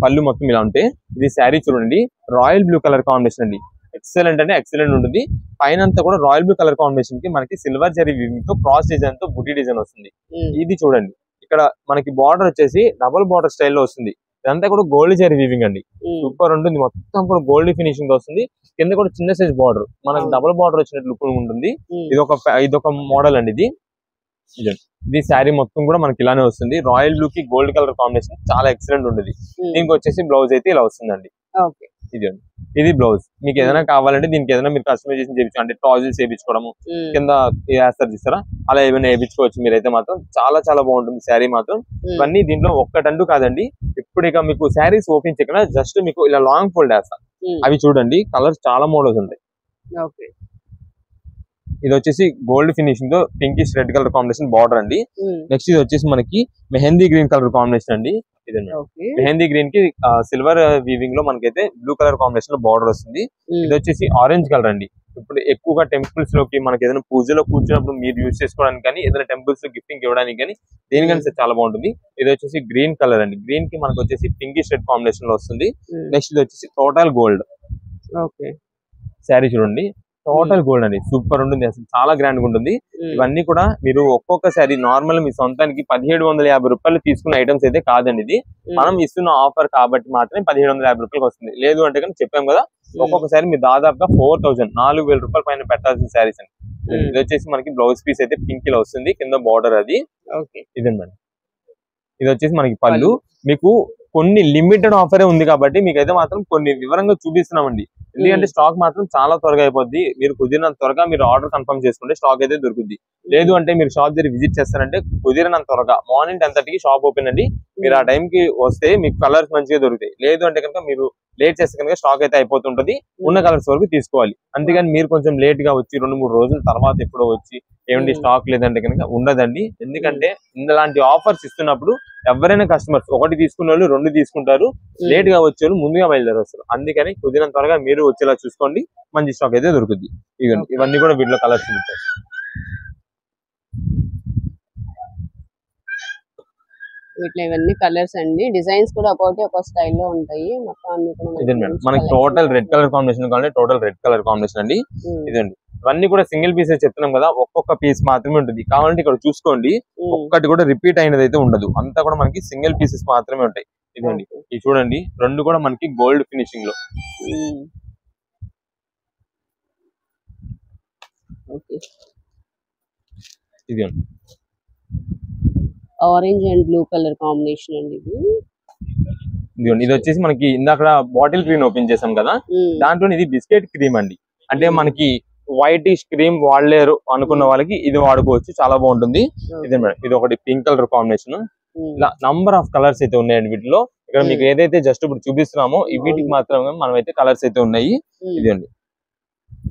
పళ్ళు మొత్తం ఇలా ఉంటే, ఇది శారీ చూడండి రాయల్ బ్లూ కలర్ కాంబినేషన్ అండి. ఎక్సలెంట్ అంటే ఎక్సలెంట్ ఉంటుంది. పైన అంతా కూడా రాయల్ బ్లూ కలర్ కాంబినేషన్ కి మనకి సిల్వర్ జరీ వీవింగ్ తో క్రాస్ డిజైన్ తో బుటీ డిజైన్ వస్తుంది. ఇది చూడండి ఇక్కడ మనకి బార్డర్ వచ్చేసి డబుల్ బార్డర్ స్టైల్లో వస్తుంది. ఇదంతా కూడా గోల్డ్ జరీ వీవింగ్ అండి, సూపర్ ఉంటుంది. మొత్తం కూడా గోల్డ్ ఫినిషింగ్ తో వస్తుంది. కింద కూడా చిన్న సైజ్ బార్డర్, మనకి డబుల్ బార్డర్ వచ్చినట్టు లుక్ ఉంటుంది. ఇదొక మోడల్ అండి. ఇది శారీ మొత్తం కూడా మనకి ఇలానే వస్తుంది. రాయల్ బ్లూ కి గోల్డ్ కలర్ కాంబినేషన్ చాలా ఎక్సలెంట్ ఉంటుంది. దీనికి వచ్చేసి బ్లౌజ్ అయితే ఇలా వస్తుందండి. ఇది బ్లౌజ్. మీకు ఏదైనా కావాలంటే దీనికి ఏదైనా మీరు కస్టమైజేషన్ చేయించు, అంటే టాజిల్స్ వేయించుకోవడము, కింద వేస్తారు చూస్తారా, అలా ఏమైనా వేయించుకోవచ్చు మీరైతే మాత్రం. చాలా చాలా బాగుంటుంది శారీ మాత్రం. ఇవన్నీ దీంట్లో ఒక్కటంటూ కాదండి. ఇప్పుడు ఇక మీకు శారీస్ ఓపెన్ చేయకుండా జస్ట్ మీకు ఇలా లాంగ్ ఫోల్డ్ వేస్తా. అవి చూడండి కలర్స్ చాలా మోడల్స్ ఉంటాయి. ఇది వచ్చేసి గోల్డ్ ఫినిషింగ్ తో pinkish red colour combination border అండి. నెక్స్ట్ ఇది వచ్చేసి మనకి మెహందీ గ్రీన్ కలర్ కాంబినేషన్ అండి. మెహందీ గ్రీన్ కి సిల్వర్ వీవింగ్ లో మనకైతే బ్లూ కలర్ కాంబినేషన్ లో బార్డర్ వస్తుంది. ఇది వచ్చేసి ఆరెంజ్ కలర్ అండి. ఇప్పుడు ఎక్కువగా టెంపుల్స్ లోకి మనకి ఏదైనా పూజలో కూర్చున్నప్పుడు మీరు యూజ్ చేసుకోవడానికి కానీ, ఏదైనా టెంపుల్స్ లో గిఫ్టింగ్ ఇవ్వడానికి కానీ దేనికైనా చాలా బాగుంటుంది. ఇది వచ్చేసి గ్రీన్ కలర్ అండి. గ్రీన్ కి మనకు వచ్చేసి పింకిష్ రెడ్ కాంబినేషన్ లో వస్తుంది. నెక్స్ట్ ఇది వచ్చేసి టోటల్ గోల్డ్ శారీ చూడండి, టోటల్ గోల్డ్ అండి, సూపర్ ఉంటుంది అసలు, చాలా గ్రాండ్ గా ఉంటుంది. ఇవన్నీ కూడా మీరు ఒక్కొక్కసారి నార్మల్ మీ సొంతానికి 1750 రూపాయలు తీసుకున్న ఐటమ్స్ అయితే కాదండి. ఇది మనం ఇస్తున్న ఆఫర్ కాబట్టి మాత్రమే 1750 రూపాయలకి వస్తుంది. లేదు అంటే కానీ చెప్పాం కదా, ఒక్కొక్కసారి మీరు దాదాపుగా 4000 రూపాయల పైన పెట్టాల్సిన శారీస్ అండి. ఇది వచ్చేసి మనకి బ్లౌజ్ పీస్ అయితే పింక్ లో వస్తుంది, కింద బార్డర్ అది. ఇదండి, ఇది వచ్చేసి మనకి పళ్ళు. మీకు కొన్ని లిమిటెడ్ ఆఫరే ఉంది కాబట్టి మీకైతే మాత్రం కొన్ని వివరంగా చూపిస్తున్నామండి. ఎందుకంటే స్టాక్ మాత్రం చాలా త్వరగా అయిపోద్ది. మీరు కుదిరినంత త్వరగా మీరు ఆర్డర్ కన్ఫర్మ్ చేసుకుంటే స్టాక్ అయితే దొరుకుద్ది. లేదు అంటే మీరు షాప్ దగ్గర విజిట్ చేస్తారంటే కుదిరినంత త్వరగా మార్నింగ్ 10:30కి షాప్ ఓపెన్ అండి. మీరు ఆ టైం కి వస్తే మీకు కలర్స్ మంచిగా దొరుకుతాయి. లేదు అంటే కనుక మీరు లేట్ చేస్తే కనుక స్టాక్ అయితే అయిపోతుంటది. ఉన్న కలర్స్ వరకు తీసుకోవాలి. అంతేగాని మీరు కొంచెం లేట్ గా వచ్చి 2-3 రోజుల తర్వాత ఎప్పుడో వచ్చి ఏమండి స్టాక్ లేదంటే కనుక ఉండదండి. ఎందుకంటే ఇలాంటి ఆఫర్స్ ఇస్తున్నప్పుడు ఎవరైనా కస్టమర్స్ ఒకటి తీసుకున్న వాళ్ళు 2 తీసుకుంటారు, లేట్ గా వచ్చే వాళ్ళు ముందుగా బయలుదేరి వస్తారు. అందుకని కుదిరినంత త్వరగా మీరు వచ్చేలా చూసుకోండి, మంచి స్టాక్ అయితే దొరుకుద్ది. ఇవన్నీ కూడా వీటిలో కలర్స్ ఉంటాయి. వీటిలో ఇవన్నీ కలర్స్ అండి. డిజైన్స్ కూడా ఒక స్టైల్లో ఉంటాయి. మొత్తం అన్ని కూడా మనకి టోటల్ రెడ్ కలర్ కాంబినేషన్ కావాలి, టోటల్ రెడ్ కలర్ కాంబినేషన్ అండి. ఇదండి, ఇవన్నీ కూడా సింగిల్ పీసెస్ చెప్తున్నాం కదా, ఒక్కొక్క పీస్ మాత్రమే ఉంటుంది. కావాలంటే ఇక్కడ చూసుకోండి, ఒక్కటి కూడా రిపీట్ అయినది అయితే ఉండదు. అంతా కూడా మనకి సింగిల్ పీసెస్ మాత్రమే ఉంటాయి. ఇదండి, ఇది చూడండి, 2 కూడా మనకి గోల్డ్ ఫినిషింగ్ లో. ఇది orange and blue colour combination అండి. ఇది వచ్చేసి మనకి ఇందాక బాటిల్ గ్రీన్ ఓపెన్ చేసాం కదా, దాంట్లో ఇది బిస్కెట్ క్రీమ్ అండి. అంటే మనకి వైట్ క్రీమ్ వాడలేరు అనుకున్న వాళ్ళకి ఇది వాడుకోవచ్చు, చాలా బాగుంటుంది. ఇదే మేడం, ఇది ఒకటి పింక్ కలర్ కాంబినేషన్. ఇలా నంబర్ ఆఫ్ కలర్స్ అయితే ఉన్నాయండి వీటిలో. ఇక్కడ మీకు ఏదైతే జస్ట్ ఇప్పుడు చూపిస్తున్నామో వీటికి మాత్రమే మనం అయితే కలర్స్ అయితే ఉన్నాయి. ఇదండి,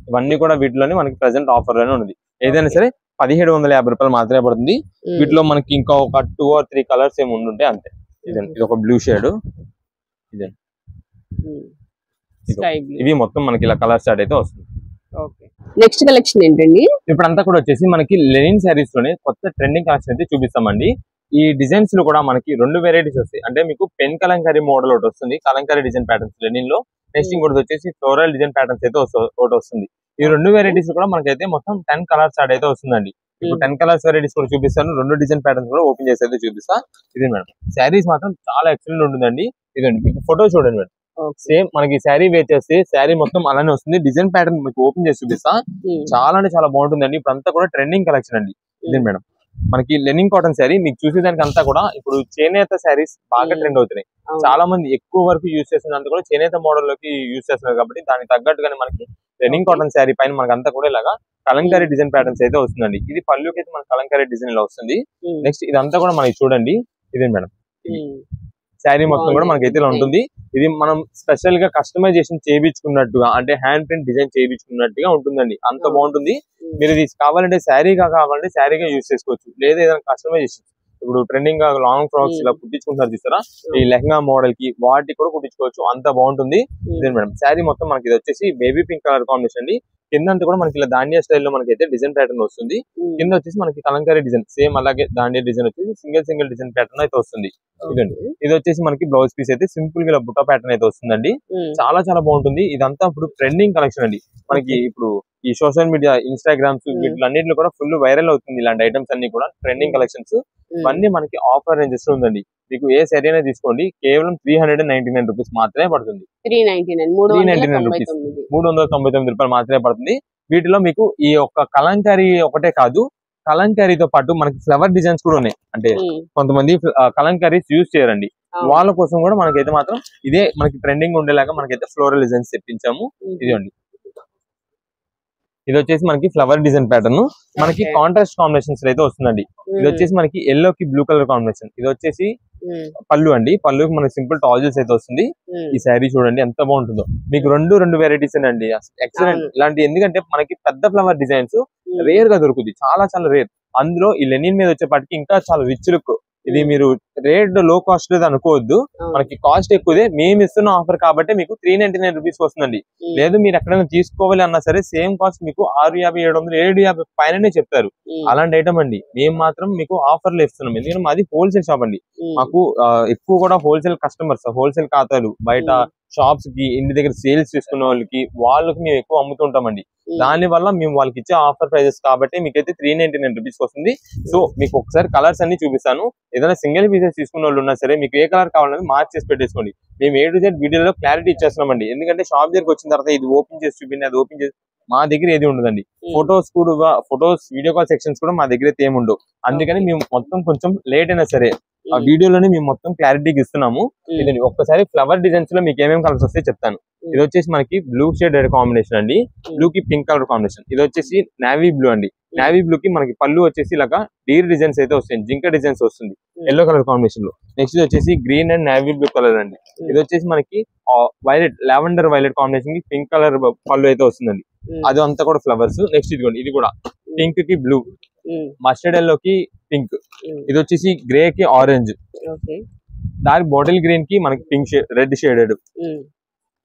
ఇవన్నీ కూడా వీటిలోనే మనకి ప్రెసెంట్ ఆఫర్ లోనే ఉంది. ఏదైనా సరే 1750 రూపాయలు మాత్రమే పడుతుంది. వీటిలో మనకి ఇంకా ఒక 2 or 3 కలర్స్ ఏమి ఉండుంటే అంతే. ఇదండి, ఇది ఒక బ్లూ షేడ్. ఇదండి, ఇవి మొత్తం మనకి ఇలా కలర్ స్టార్ట్ అయితే వస్తుంది. నెక్స్ట్ కలెక్షన్ ఏంటండి? ఇప్పుడంతా కూడా వచ్చేసి మనకి లెనిన్ శారీస్ లోనే కొత్త ట్రెండింగ్ కలెక్షన్ అయితే చూపిస్తామండి. ఈ డిజైన్స్ లో కూడా మనకి 2 వెరైటీస్ వస్తాయి. అంటే మీకు పెన్ కలంకారీ మోడల్ ఒకటి వస్తుంది, కలంకారీ డిజైన్ ప్యాటర్న్స్ లెనిన్ లో. నెక్స్ట్ ఇంకోటి వచ్చేసి ఫ్లోరల్ డిజైన్ ప్యాటర్న్స్ అయితే ఒకటి వస్తుంది. ఈ 2 వెరైటీస్ కూడా మనకైతే మొత్తం 10 కలర్స్ స్టార్ట్ అయితే వస్తుందండి. ఇప్పుడు 10 కలర్స్ వెరైటీస్ కూడా చూపిస్తాను, 2 డిజైన్ ప్యాటర్న్స్ కూడా ఓపెన్ చేసి అయితే చూపిస్తా. ఇది మేడం, శారీస్ మాత్రం చాలా ఎక్సలెంట్ ఉంటుందండి. ఇదండి, మీకు ఫోటో చూడండి మేడం. సేమ్ మనకి శారీ వేర్ చేస్తే శారీ మొత్తం అలానే వస్తుంది. డిజైన్ ప్యాటర్న్ మీకు ఓపెన్ చేసి చూపిస్తా. చాలా అంటే చాలా బాగుంటుందండి. ఇప్పుడు అంతా కూడా ట్రెండింగ్ కలెక్షన్ అండి. ఇది మేడం, మనకి లెనిన్ కాటన్ శారీ. మీకు చూసేదానికి అంతా కూడా ఇప్పుడు చేనేత శారీస్ బాగా ట్రెండ్ అవుతున్నాయి. చాలా మంది ఎక్కువ వరకు యూజ్ చేస్తున్నంత కూడా చేనేత మోడల్ లోకి యూజ్ చేస్తున్నారు. కాబట్టి దానికి తగ్గట్టుగానే మనకి లెనిన్ కాటన్ శారీ పైన మనకి అంతా కూడా ఇలాగా కలంకారీ డిజైన్ ప్యాటర్న్స్ అయితే వస్తుందండి. ఇది పళ్ళుకి అయితే మనకి కలంకారీ డిజైన్ ఇలా వస్తుంది. నెక్స్ట్ ఇదంతా కూడా మనకి చూడండి. ఇదే మేడం, శారీ మొత్తం కూడా మనకైతే ఇలా ఉంటుంది. ఇది మనం స్పెషల్ గా కస్టమైజేషన్ చేయించుకున్నట్టుగా, అంటే హ్యాండ్ ప్రింట్ డిజైన్ చేయించుకున్నట్టుగా ఉంటుందండి. అంత బాగుంటుంది. మీరు ఇది కావాలంటే శారీగా కావాలంటే శారీగా యూజ్ చేసుకోవచ్చు, లేదా ఏదైనా కస్టమైజేషన్ ఇప్పుడు ట్రెండింగ్ గా లాంగ్ ఫ్రాక్స్ ఇలా కుట్టించుకుంటారు చూస్తారా, ఈ లెహంగా మోడల్ కి వాటికి కూడా కుట్టించుకోవచ్చు. అంత బాగుంటుంది. ఇదే మేడం, శారీ మొత్తం మనకి ఇది వచ్చేసి బేబీ పింక్ కలర్ కాంబినేషన్ అండి. కిందంతా కూడా మనకి ఇలా దాండియా స్టైల్లో మనకైతే డిజైన్ ప్యాటర్న్ వస్తుంది. కింద వచ్చేసి మనకి కలంకారీ డిజైన్ సేమ్ అలాగే దాండియా డిజైన్ వచ్చేసి సింగిల్ డిజైన్ ప్యాటర్న్ అయితే వస్తుంది. ఇదండి, ఇది వచ్చేసి మనకి బ్లౌజ్ పీస్ అయితే సింపుల్ గా బుట్ట ప్యాటర్న్ అయితే వస్తుందండి. చాలా చాలా బాగుంటుంది. ఇదంతా ఇప్పుడు ట్రెండింగ్ కలెక్షన్ అండి. మనకి ఇప్పుడు ఈ సోషల్ మీడియా ఇన్స్టాగ్రామ్స్ వీటిలన్నింటిలో కూడా ఫుల్ వైరల్ అవుతుంది ఇలాంటి ఐటమ్స్ అన్ని కూడా ట్రెండింగ్ కలెక్షన్స్. ఇవన్నీ మనకి ఆఫర్ రేంజెస్ లో ఉందండి. మీకు ఏ శారీ అయినా తీసుకోండి, కేవలం 399 రూపీస్ మాత్రమే పడుతుంది. 399 రూపీస్, 399 రూపాయలు మాత్రమే పడుతుంది. వీటిలో మీకు ఈ ఒక్క కలంకారీ ఒకటే కాదు, కలంకారీతో పాటు మనకి ఫ్లవర్ డిజైన్స్ కూడా ఉన్నాయి. అంటే కొంతమంది కలంకారీస్ యూజ్ చేయరండి, వాళ్ళ కోసం కూడా మనకైతే మాత్రం ఇదే మనకి ట్రెండింగ్ ఉండేలాగా మనకైతే ఫ్లోరల్ డిజైన్స్ తెప్పించాము. ఇదండి, ఇది వచ్చేసి మనకి ఫ్లవర్ డిజైన్ ప్యాటర్న్, మనకి కాంట్రాస్ట్ కాంబినేషన్స్ అయితే వస్తుందండి. ఇది వచ్చేసి మనకి ఎల్లో కి బ్లూ కలర్ కాంబినేషన్. ఇది వచ్చేసి పళ్ళు అండి. పళ్ళుకి మనకి సింపుల్ టాజల్స్ అయితే వస్తుంది. ఈ శారీ చూడండి ఎంత బాగుంటుందో. మీకు రెండు వెరైటీస్ అండి, ఎక్సలెంట్. ఇలాంటి ఎందుకంటే మనకి పెద్ద ఫ్లవర్ డిజైన్స్ రేర్ గా దొరుకుతుంది, చాలా చాలా రేర్. అందులో ఈ లెనిన్ మీద వచ్చేపాటికి ఇంకా చాలా రిచ్ లుక్. ఇది మీరు రేట్ లో కాస్ట్ అనుకోవద్దు, మనకి కాస్ట్ ఎక్కువదే. మేము ఇస్తున్న ఆఫర్ కాబట్టి మీకు 399 రూపీస్ వస్తుందండి. లేదు మీరు ఎక్కడైనా తీసుకోవాలి అన్నా సరే సేమ్ కాస్ట్ మీకు 650, 700, 750 పైననే చెప్తారు. అలాంటి ఐటమ్ అండి. మేము మాత్రం మీకు ఆఫర్ లో ఇస్తున్నాం, ఎందుకంటే మాది హోల్సేల్ షాప్ అండి. మాకు ఎక్కువ కూడా హోల్సేల్ కస్టమర్స్, హోల్సేల్ ఖాతాలు బయట షాప్స్ కి ఇంటి దగ్గర సేల్స్ చేసుకున్న వాళ్ళకి మేము ఎక్కువ అమ్ముతుంటామండి. దాని వల్ల మేము వాళ్ళకి ఇచ్చే ఆఫర్ ప్రైజెస్ కాబట్టి మీకైతే 399 రూపీస్ వస్తుంది. సో మీకు ఒకసారి కలర్స్ అన్ని చూపిస్తాను. ఏదైనా సింగిల్ పీసెస్ తీసుకున్న వాళ్ళు ఉన్నా సరే మీకు ఏ కలర్ కావాలని మార్క్ చేసి పెట్టేసుకోండి. మేము A to Z వీడియోలో క్లారిటీ ఇచ్చేస్తున్నామండి. ఎందుకంటే షాప్ దగ్గరకు వచ్చిన తర్వాత ఇది ఓపెన్ చేసి చూపించి అది ఓపెన్ చేసి మా దగ్గర ఏది ఉండదండి. ఫొటోస్ వీడియో కాల్ సెక్షన్స్ కూడా మా దగ్గర అయితే ఏమి ఉండవు. అందుకని మేము మొత్తం కొంచెం లేట్ అయినా సరే ఆ వీడియోలోనే మేము మొత్తం క్లారిటీకి ఇస్తున్నాము. ఇది ఒక్కసారి ఫ్లవర్ డిజైన్స్ లో మీకు ఏమేమి కలర్స్ వస్తే చెప్తాను. ఇది వచ్చేసి మనకి బ్లూ షేడ్ కాంబినేషన్ అండి, బ్లూ కి పింక్ కలర్ కాంబినేషన్. ఇది వచ్చేసి నావీ బ్లూ అండి. నావీ బ్లూ కి మనకి పళ్ళు వచ్చేసి ఇలాగా డీర్ డిజైన్స్ అయితే వస్తాయి, జింక డిజైన్స్ వస్తుంది ఎల్లో కలర్ కాంబినేషన్ లో. నెక్స్ట్ వచ్చేసి green and navy blue colour అండి. ఇది వచ్చేసి మనకి వైలెట్, లావెండర్ వైలెట్ కాంబినేషన్ కి పింక్ కలర్ పళ్ళు అయితే వస్తుందండి. అది అంతా కూడా ఫ్లవర్స్. నెక్స్ట్ ఇదిగోండి, ఇది కూడా పింక్ కి బ్లూ, మస్టర్డ్ ఎల్లో కి పింక్, ఇది వచ్చేసి గ్రే కి ఆరెంజ్, డార్క్ బాటిల్ గ్రీన్ కి మనకి పింక్ రెడ్ షేడెడ్,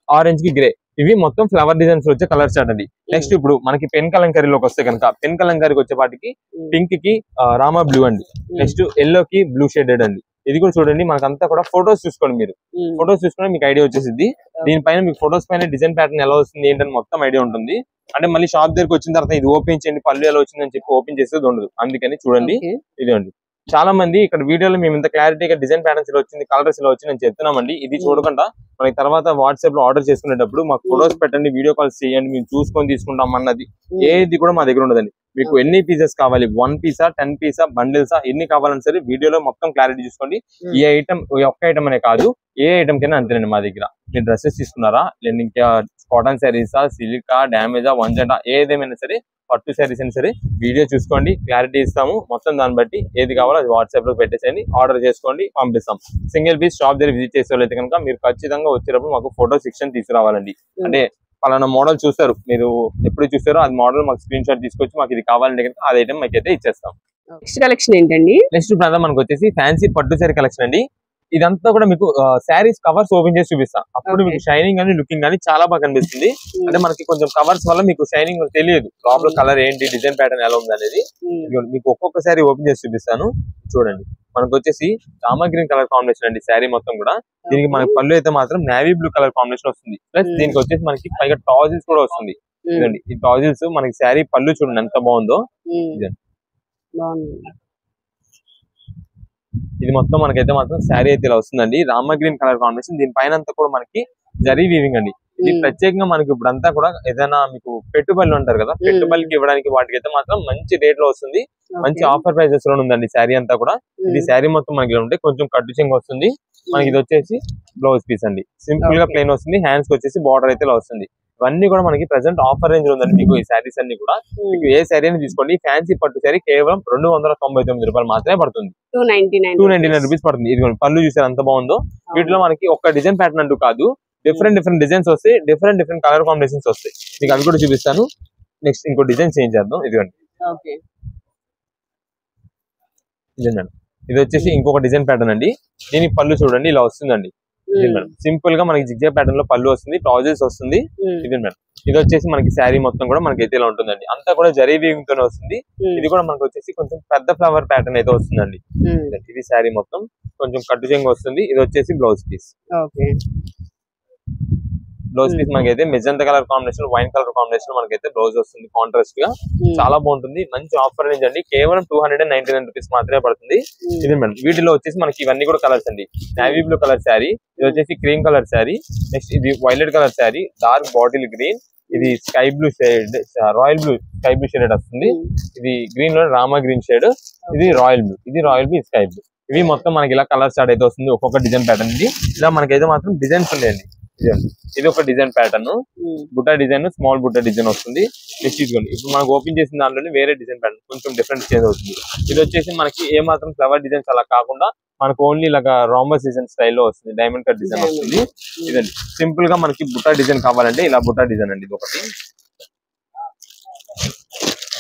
ఆరెంజ్ కి గ్రే. ఇవి మొత్తం ఫ్లవర్ డిజైన్స్ వచ్చే కలర్ చార్ట్ అండి. నెక్స్ట్ ఇప్పుడు మనకి పెన్ కలంకారీలోకి వస్తే కనుక పెన్ కలంకారీకి వచ్చేపాటికి పింక్ కి రామా బ్లూ అండి. నెక్స్ట్ ఎల్లో కి బ్లూ షేడెడ్ అండి. ఇది కూడా చూడండి, మనకంతా కూడా ఫొటోస్ చూసుకోండి. మీరు ఫొటోస్ చూసుకుంటే మీకు ఐడియా వచ్చేసింది. దీనిపైన మీకు ఫొటోస్ పైన డిజైన్ ప్యాటర్న్ ఎలా వస్తుంది ఏంటని మొత్తం ఐడియా ఉంటుంది. అంటే మళ్ళీ షాప్ దగ్గరకు వచ్చిన తర్వాత ఇది ఓపెన్ చేయండి పళ్ళు ఎలా వచ్చిందని చెప్పి ఓపెన్ చేసేది ఉండదు. అందుకని చూడండి, ఇదండి. చాలా మంది ఇక్కడ వీడియోలో మేము ఇంత క్లారిటీగా డిజైన్ ప్యాటర్న్స్ ఇలా వచ్చింది, కలర్స్ ఇలా వచ్చింది అని చెప్తున్నామండి. ఇది చూడకుండా మనకి తర్వాత వాట్సాప్ లో ఆర్డర్ చేసుకునేటప్పుడు మాకు ఫొటోస్ పెట్టండి, వీడియో కాల్స్ చేయండి, మేము చూసుకొని తీసుకుంటాం అన్నది ఏది కూడా మా దగ్గర ఉండదండి. మీకు ఎన్ని పీసెస్ కావాలి, 1 పీసా 10 పీసా బండిల్సా ఎన్ని కావాలని సరే వీడియోలో మొత్తం క్లారిటీ చూసుకోండి. ఈ ఐటమ్ ఒక్క ఐటమ్ అనే కాదు, ఏ ఐటమ్ కైనా అంతేనండి మా దగ్గర. మీరు డ్రెస్సెస్ తీసుకున్నారా, లేదా ఇంకా కాటన్ శారీసా, సిల్కా, డ్యామేజా, వంజంటా ఏదేమైనా సరే, పట్టు శారీస్ అయినా సరే వీడియో చూసుకోండి, క్లారిటీ ఇస్తాము. మొత్తం దాన్ని బట్టి ఏది కావాలో అది వాట్సాప్ లో పెట్టేసేయండి, ఆర్డర్ చేసుకోండి, పంపిస్తాం. సింగిల్ పీస్ షాప్ దగ్గర విజిట్ చేసే వాళ్ళైతే కనుక మీరు ఖచ్చితంగా వచ్చేటప్పుడు మాకు ఫోటో సెక్షన్ తీసుకురావాలండి. అంటే పలానా మోడల్ చూస్తారు, మీరు ఎప్పుడు చూస్తారో అది మోడల్ మాకు స్క్రీన్ షాట్ తీసుకొచ్చి మాకు ఇది కావాలంటే కనుక అది ఐటమ్ మాకైతే ఇచ్చేస్తాం. నెక్స్ట్ కలెక్షన్ ఏంటండి? నెక్స్ట్ బ్రదర్ మనకు వచ్చేసి ఫ్యాన్సీ పట్టు శారీ కలెక్షన్ అండి. ఇదంతా కూడా మీకు శారీస్ కవర్స్ ఓపెన్ చేసి చూపిస్తాం. అప్పుడు మీకు షైనింగ్ అని లుకింగ్ కానీ చాలా బాగా కనిపిస్తుంది. అంటే మనకి కొంచెం కవర్స్ వల్ల మీకు షైనింగ్ తెలియదు, లోపల కలర్ ఏంటి, డిజైన్ ప్యాటర్న్ ఎలా ఉంది అనేది. మీకు ఒక్కొక్క శారీ ఓపెన్ చేసి చూపిస్తాను చూడండి. మనకు వచ్చేసి రామా గ్రీన్ కలర్ కాంబినేషన్ అండి శారీ మొత్తం కూడా. దీనికి మనకి పళ్ళు అయితే మాత్రం నేవీ బ్లూ కలర్ కాంబినేషన్ వస్తుంది. ప్లస్ దీనికి వచ్చేసి మనకి పైగా టాజిల్స్ కూడా వస్తుంది. ఇదండి ఈ టాజిల్స్ మనకి శారీ పళ్ళు చూడండి ఎంత బాగుందో. ఇది మొత్తం మనకైతే మాత్రం శారీ అయితే ఇలా వస్తుందండి, రామా గ్రీన్ కలర్ కాంబినేషన్. దీనిపైన అంతా కూడా మనకి జరీ వీవింగ్ అండి. ఇది ప్రత్యేకంగా మనకి ఇప్పుడు అంతా కూడా ఏదైనా మీకు పెట్టుబడులు ఉంటారు కదా, పెట్టుబడికి ఇవ్వడానికి వాటికైతే మాత్రం మంచి రేట్ లో వస్తుంది, మంచి ఆఫర్ ప్రైసెస్ లో ఉందండి శారీ అంతా కూడా. ఇది శారీ మొత్తం మనకి ఉంటే కొంచెం కట్టు చెంగు వస్తుంది. మనకి ఇది వచ్చేసి బ్లౌజ్ పీస్ అండి, సింపుల్ గా ప్లెయిన్ వస్తుంది. హ్యాండ్స్ వచ్చేసి బార్డర్ అయితే ఇలా వస్తుంది. ఇవన్నీ కూడా మనకి ప్రెసెంట్ ఆఫర్ రేంజ్ లో ఉందండి. మీకు ఈ శారీస్ అన్ని కూడా మీకు ఏ శారీ అని తీసుకోండి, ఫ్యాన్సీ పట్టు శారీ కేవలం 299 రూపాయలు మాత్రమే పడుతుంది. 299 రూపీస్ పడుతుంది. ఇది పళ్ళు చూసారు ఎంత బాగుందో. వీటిలో మనకి ఒక డిజైన్ ప్యాటర్న్ అంటూ కాదు, డిఫరెంట్ డిజైన్స్ వస్తాయి, డిఫరెంట్ కలర్ కాంబినేషన్స్ వస్తాయి. మీకు అవి కూడా చూపిస్తాను. నెక్స్ట్ ఇంకో డిజైన్ చేంజ్ చేద్దాం. ఇదిగోండి మేడం, ఇది వచ్చేసి ఇంకొక డిజైన్ ప్యాటర్న్ అండి. దీనికి పళ్ళు చూడండి ఇలా వస్తుందండి. ఇది మేడం సింపుల్ గా మనకి జిగ్జాగ్ ప్యాటర్న్ లో పళ్ళు వస్తుంది, ట్రౌజర్స్ వస్తుంది. ఇది మేడం ఇది వచ్చేసి మనకి శారీ మొత్తం కూడా మనకి అయితే ఇలా ఉంటుందండి. అంతా కూడా జరీ వీవింగ్ తోనే వస్తుంది. ఇది కూడా మనకు వచ్చేసి కొంచెం పెద్ద ఫ్లవర్ ప్యాటర్న్ అయితే వస్తుందండి. ఇది శారీ మొత్తం కొంచెం కట్టు చెంగు వస్తుంది. ఇది వచ్చేసి బ్లౌజ్ పీస్. బ్లౌజ్ పీస్ మనకైతే magenta colour combination, wine colour combination మనకైతే బ్లౌజ్ వస్తుంది కాంట్రాస్ట్ గా. చాలా బాగుంటుంది, మంచి ఆఫర్ రేంజ్ అండి. కేవలం 299 రూపీస్ మాత్రమే పడుతుంది. ఇది మేడం వీటిలో వచ్చేసి మనకి ఇవన్నీ కూడా కలర్స్ అండి. నేవీ బ్లూ కలర్ శారీ, ఇది వచ్చేసి క్రీమ్ కలర్ శారీ, నెక్స్ట్ ఇది violet colour sari, dark bottle green, ఇది sky blue shade, royal blue sky blue shade వస్తుంది. ఇది గ్రీన్ లో రామా గ్రీన్ షేడ్, ఇది రాయల్ బ్లూ, ఇది రాయల్ బ్లూ, స్కై బ్లూ. ఇవి మొత్తం మనకి ఇలా కలర్ స్టార్ట్ అయితే వస్తుంది. ఒక్కొక్క డిజైన్ ప్యాటర్న్ ఇది ఇలా మనకైతే మాత్రం డిజైన్స్ ఉన్నాయండి. ఇది ఒక డిజైన్ ప్యాటర్న్, బుట్ట డిజైన్, స్మాల్ బుట్ట డిజైన్ వస్తుంది. నెక్స్ట్ ఇదిగోండి ఇప్పుడు మనకు ఓపెన్ చేసిన దాంట్లోనే వేరే డిజైన్ ప్యాటర్న్ కొంచెం డిఫరెంట్ చేంజ్ అవుతుంది. ఇది వచ్చేసి మనకి ఏ మాత్రం ఫ్లవర్ డిజైన్స్ అలా కాకుండా మనకు ఓన్లీ ఇలాగా రాంబస్ డిజైన్ స్టైల్లో వస్తుంది, డైమండ్ కట్ డిజైన్ వస్తుంది. ఇదండి సింపుల్ గా మనకి బుట్ట డిజైన్ కావాలంటే ఇలా బుట్ట డిజైన్ అండి. ఇది ఒకటి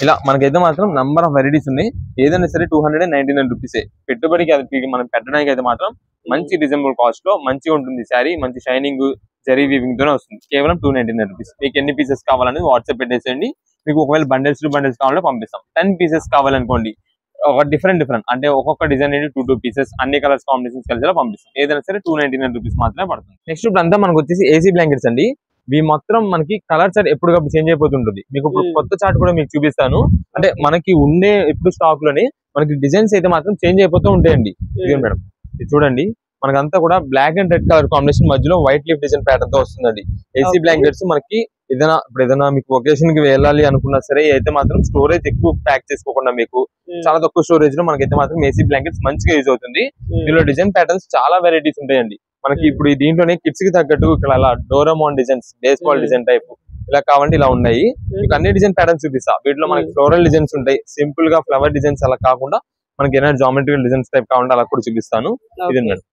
ఇలా మనకైతే మాత్రం నంబర్ ఆఫ్ వెరైటీస్ ఉన్నాయి. ఏదైనా సరే 299 రూపీసే. పెట్టుబడికి అది మనం పెట్టడానికి అయితే మాత్రం మంచి రీజనబుల్ కాస్ట్ లో మంచిగా ఉంటుంది శారీ, మంచి షైనింగ్ జరీ వీవింగ్ తోనే వస్తుంది. కేవలం 299 రూపీస్. మీకు ఎన్ని పీసెస్ కావాలని వాట్సాప్ పెట్టేసేయండి. మీకు ఒకవేళ బండిల్స్ కావాలంటే పంపిస్తాం. 10 పీసెస్ కావాలనుకోండి, ఒక డిఫరెంట్ అంటే ఒక్కొక్క డిజైన్ అనేది 2 పీసెస్ అన్ని కలర్స్ కాంబినేషన్స్ కలిసి పంపిస్తాం. ఏదైనా సరే 299 రూపీస్ మాత్రమే పడుతుంది. నెక్స్ట్ ఇప్పుడు అంతా మనకు వచ్చేసి ఏసీ బ్లాంకెట్స్ అండి. ఇవి మొత్తం మనకి కలర్ చార్ట్ ఎప్పటికప్పుడు చేంజ్ అయిపోతుంటుంది. మీకు ఇప్పుడు కొత్త చార్ట్ కూడా మీకు చూపిస్తాను. అంటే మనకి ఉండే ఇప్పుడు స్టాక్ లోనే మనకి డిజైన్స్ అయితే మాత్రం చేంజ్ అయిపోతూ ఉంటాయండి. ఇదే మేడం ఇది చూడండి, మనకంతా కూడా black and red colour combination మధ్యలో వైట్ లీఫ్ డిజైన్ ప్యాటర్న్ తో వస్తుందండి. ఏసీ బ్లాంకెట్స్ మనకి ఏదైనా మీకు ఒకేషన్ కి వెళ్ళాలి అనుకున్నా సరే అయితే మాత్రం స్టోరేజ్ ఎక్కువ ప్యాక్ చేసుకోకుండా మీకు చాలా తక్కువ స్టోరేజ్ లో మనకైతే మాత్రం ఏసీ బ్లాంకెట్స్ మంచిగా యూజ్ అవుతుంది. దీనిలో డిజైన్ ప్యాటర్న్స్ చాలా వెరైటీస్ ఉంటాయండి. మనకి ఇప్పుడు దీంట్లోనే కిడ్స్ కి తగ్గట్టు ఇక్కడ అలా డోరామోన్ డిజైన్స్, బేస్బాల్ డిజైన్ టైప్ ఇలా కావాలంటే ఇలా ఉన్నాయి. మీకు అన్ని డిజైన్ ప్యాటర్న్స్ చూపిస్తా. వీటిలో మనకి ఫ్లోరల్ డిజైన్స్ ఉంటాయి, సింపుల్ గా ఫ్లవర్ డిజైన్స్ అలా కాకుండా మనకి ఏదైనా జామెట్రికల్ డిజైన్స్ టైప్ కావాలంటే అలా కూడా చూపిస్తాను. ఇది మేడం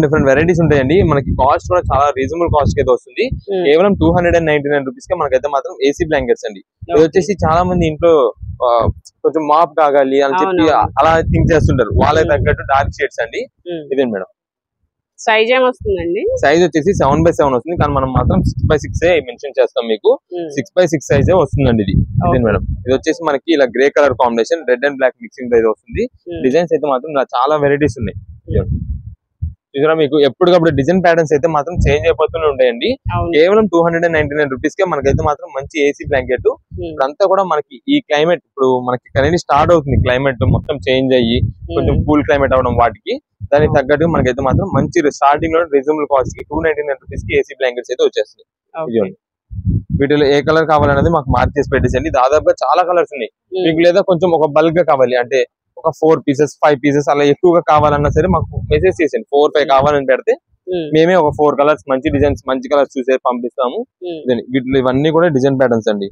డిఫరెంట్ వెరైటీస్ ఉంటాయండి. మనకి కాస్ట్ కూడా చాలా రీజనబుల్ కాస్ట్ అయితే వస్తుంది. కేవలం 299 రూపీస్ కి మనకైతే మాత్రం ఏసీ బ్లాంకెట్స్ అండి. ఇది వచ్చేసి చాలా మంది ఇంట్లో కొంచెం మాప్ కాగాలి అని చెప్పి అలా థింక్ చేస్తుంటారు. వాళ్ళకి తగ్గట్టు డార్క్ షేడ్స్ అండి. ఇదే మేడం సైజ్ ఏమొస్తుందండి? సైజ్ వచ్చేసి 7x7 వస్తుంది, కానీ మనం మాత్రం 6x6 మెన్షన్ చేస్తాం. మీకు 6x6 సైజే వస్తుందండి. ఇది ఇదే మేడం ఇది వచ్చేసి మనకి ఇలా grey colour combination, red and black mixing అయితే వస్తుంది. డిజైన్స్ అయితే మాత్రం చాలా వెరైటీస్ ఉన్నాయి. చూసారా, మీకు ఎప్పటికప్పుడు డిజైన్ ప్యాటర్న్స్ అయితే మాత్రం చేంజ్ అయిపోతూనే ఉంటాయండి. కేవలం 299 రూపీస్ కే మనకైతే మాత్రం మంచి ఏసీ బ్లాంకెట్. ఇప్పుడంతా కూడా మనకి ఈ క్లైమేట్ ఇప్పుడు మనకి అనేది స్టార్ట్ అవుతుంది, క్లైమేట్ మొత్తం చేంజ్ అయ్యి కొంచెం కూల్ క్లైమేట్ అవడం వాటికి దానికి తగ్గట్టు మనకైతే మాత్రం మంచి స్టార్టింగ్ లో రీజనబుల్ కాస్ట్ కి 299 రూపీస్ కి ఏసీ బ్లాంకెట్స్ అయితే వచ్చేస్తాయి. ఇదిగోండి వీటిలో ఏ కలర్ కావాలనేది మాకు మార్క్ చేసి పెట్టేసండి. దాదాపుగా చాలా కలర్స్ ఉన్నాయి. మీకు లేదా కొంచెం ఒక బల్క్ గా కావాలి అంటే ఒక 4 పీసెస్ 5 పీసెస్ అలా ఎక్కువగా కావాలన్నా సరే మాకు మెసేజ్ చేసేయండి. 4-5 కావాలని పెడితే మేమే ఒక 4 కలర్స్ మంచి డిజైన్స్ మంచి కలర్స్ చూసే పంపిస్తాము. వీటిలో ఇవన్నీ కూడా డిజైన్ ప్యాటర్న్స్ అండి.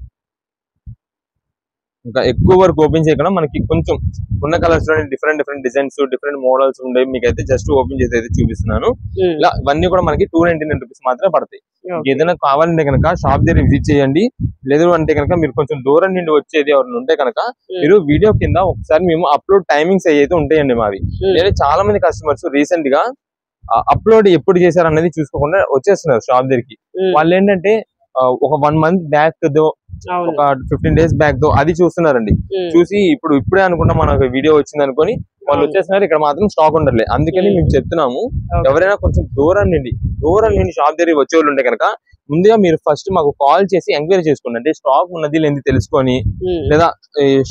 ఇంకా ఎక్కువ వరకు ఓపెన్ చేయకుండా మనకి కొంచెం ఉన్న కలర్స్ లో డిఫరెంట్ డిజైన్స్ డిఫరెంట్ మోడల్స్ ఉండే మీకైతే జస్ట్ ఓపెన్ చేసి అయితే చూపిస్తున్నాను. ఇలా ఇవన్నీ కూడా మనకి 299 రూపీస్ మాత్రమే పడతాయి. ఏదైనా కావాలంటే కనుక షాప్ దగ్గర విజిట్ చేయండి. లేదు అంటే కనుక మీరు కొంచెం దూరం నుండి వచ్చేది ఎవరైనా ఉంటే కనుక మీరు వీడియో కింద ఒకసారి మేము అప్లోడ్ టైమింగ్స్ అయితే ఉంటాయండి మావి. లేదా చాలా మంది కస్టమర్స్ రీసెంట్ గా అప్లోడ్ ఎప్పుడు చేశారు అనేది చూసుకోకుండా వచ్చేస్తున్నారు షాప్ దగ్గరికి. వాళ్ళు ఏంటంటే ఒక 1 మంత్ బ్యాక్ దో ఒక 15 డేస్ బ్యాక్ దో అది చూస్తున్నారండి. చూసి ఇప్పుడే అనుకుంటా మనకు వీడియో వచ్చింది అనుకొని వాళ్ళు వచ్చేస్తున్నారు. ఇక్కడ మాత్రం స్టాక్ ఉండట్లేదు. అందుకని మేము చెప్తున్నాము, ఎవరైనా కొంచెం దూరం నుండి షాప్ దగ్గరికి వచ్చే వాళ్ళు ఉంటే కనుక ముందుగా మీరు ఫస్ట్ మాకు కాల్ చేసి ఎంక్వైరీ చేసుకోండి. అంటే స్టాక్ ఉన్నది లేని తెలుసుకొని, లేదా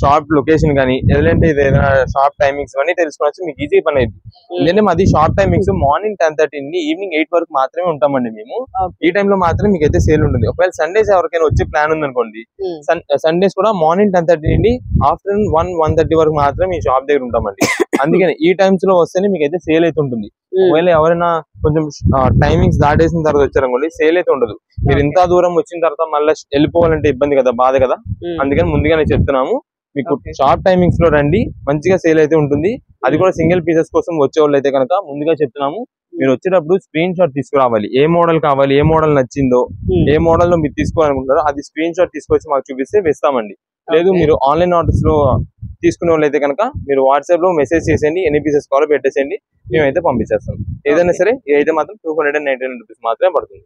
షాప్ లొకేషన్ కానీ లేదంటే ఏదైనా షాప్ టైమింగ్స్ అన్ని తెలుసుకోవచ్చు. మీకు ఈజీ పని అయింది. ఎందుకంటే మాది షాప్ టైమింగ్స్ మార్నింగ్ 10:30 నుండి ఈవినింగ్ 8 వరకు మాత్రమే ఉంటామండి. మేము ఈ టైంలో మాత్రమే మీకు అయితే సేల్ ఉంటుంది. ఒకవేళ సండేస్ ఎవరికైనా వచ్చే ప్లాన్ ఉందనుకోండి, సండేస్ కూడా మార్నింగ్ 10:30 నుండి ఆఫ్టర్నూన్ 1-1:30 వరకు మాత్రమే మీ షాప్ దగ్గర ఉంటామండి. అందుకని ఈ టైమ్స్ లో వస్తేనే మీకు అయితే సేల్ అయితే ఉంటుంది. ఒకవేళ ఎవరైనా కొంచెం టైమింగ్స్ దాటేసిన తర్వాత వచ్చారనుకోండి సేల్ అయితే ఉండదు. మీరు ఇంత దూరం వచ్చిన తర్వాత మళ్ళీ వెళ్ళిపోవాలంటే ఇబ్బంది కదా, బాధ కదా. అందుకని ముందుగానే చెప్తున్నాము, మీకు షార్ట్ టైమింగ్స్ లో రండి, మంచిగా సేల్ అయితే ఉంటుంది. అది కూడా సింగిల్ పీసెస్ కోసం వచ్చే వాళ్ళు అయితే కనుక ముందుగా చెప్తున్నాము, మీరు వచ్చేటప్పుడు స్క్రీన్ షాట్ తీసుకురావాలి. ఏ మోడల్ కావాలి, ఏ మోడల్ నచ్చిందో, ఏ మోడల్ లో మీరు తీసుకోవాలనుకుంటారో అది స్క్రీన్ షాట్ తీసుకొచ్చి మాకు చూపిస్తే వేస్తామండి. లేదు మీరు ఆన్లైన్ ఆర్డర్స్ లో తీసుకునే వాళ్ళు అయితే కనుక మీరు వాట్సాప్ లో మెసేజ్ చేసేయండి, ఎన్ని పీసెస్ కావాలో పెట్టేసేయండి, మేమైతే పంపించేస్తాం. ఏదైనా సరే అయితే మాత్రం 299 రూపీస్ మాత్రమే పడుతుంది.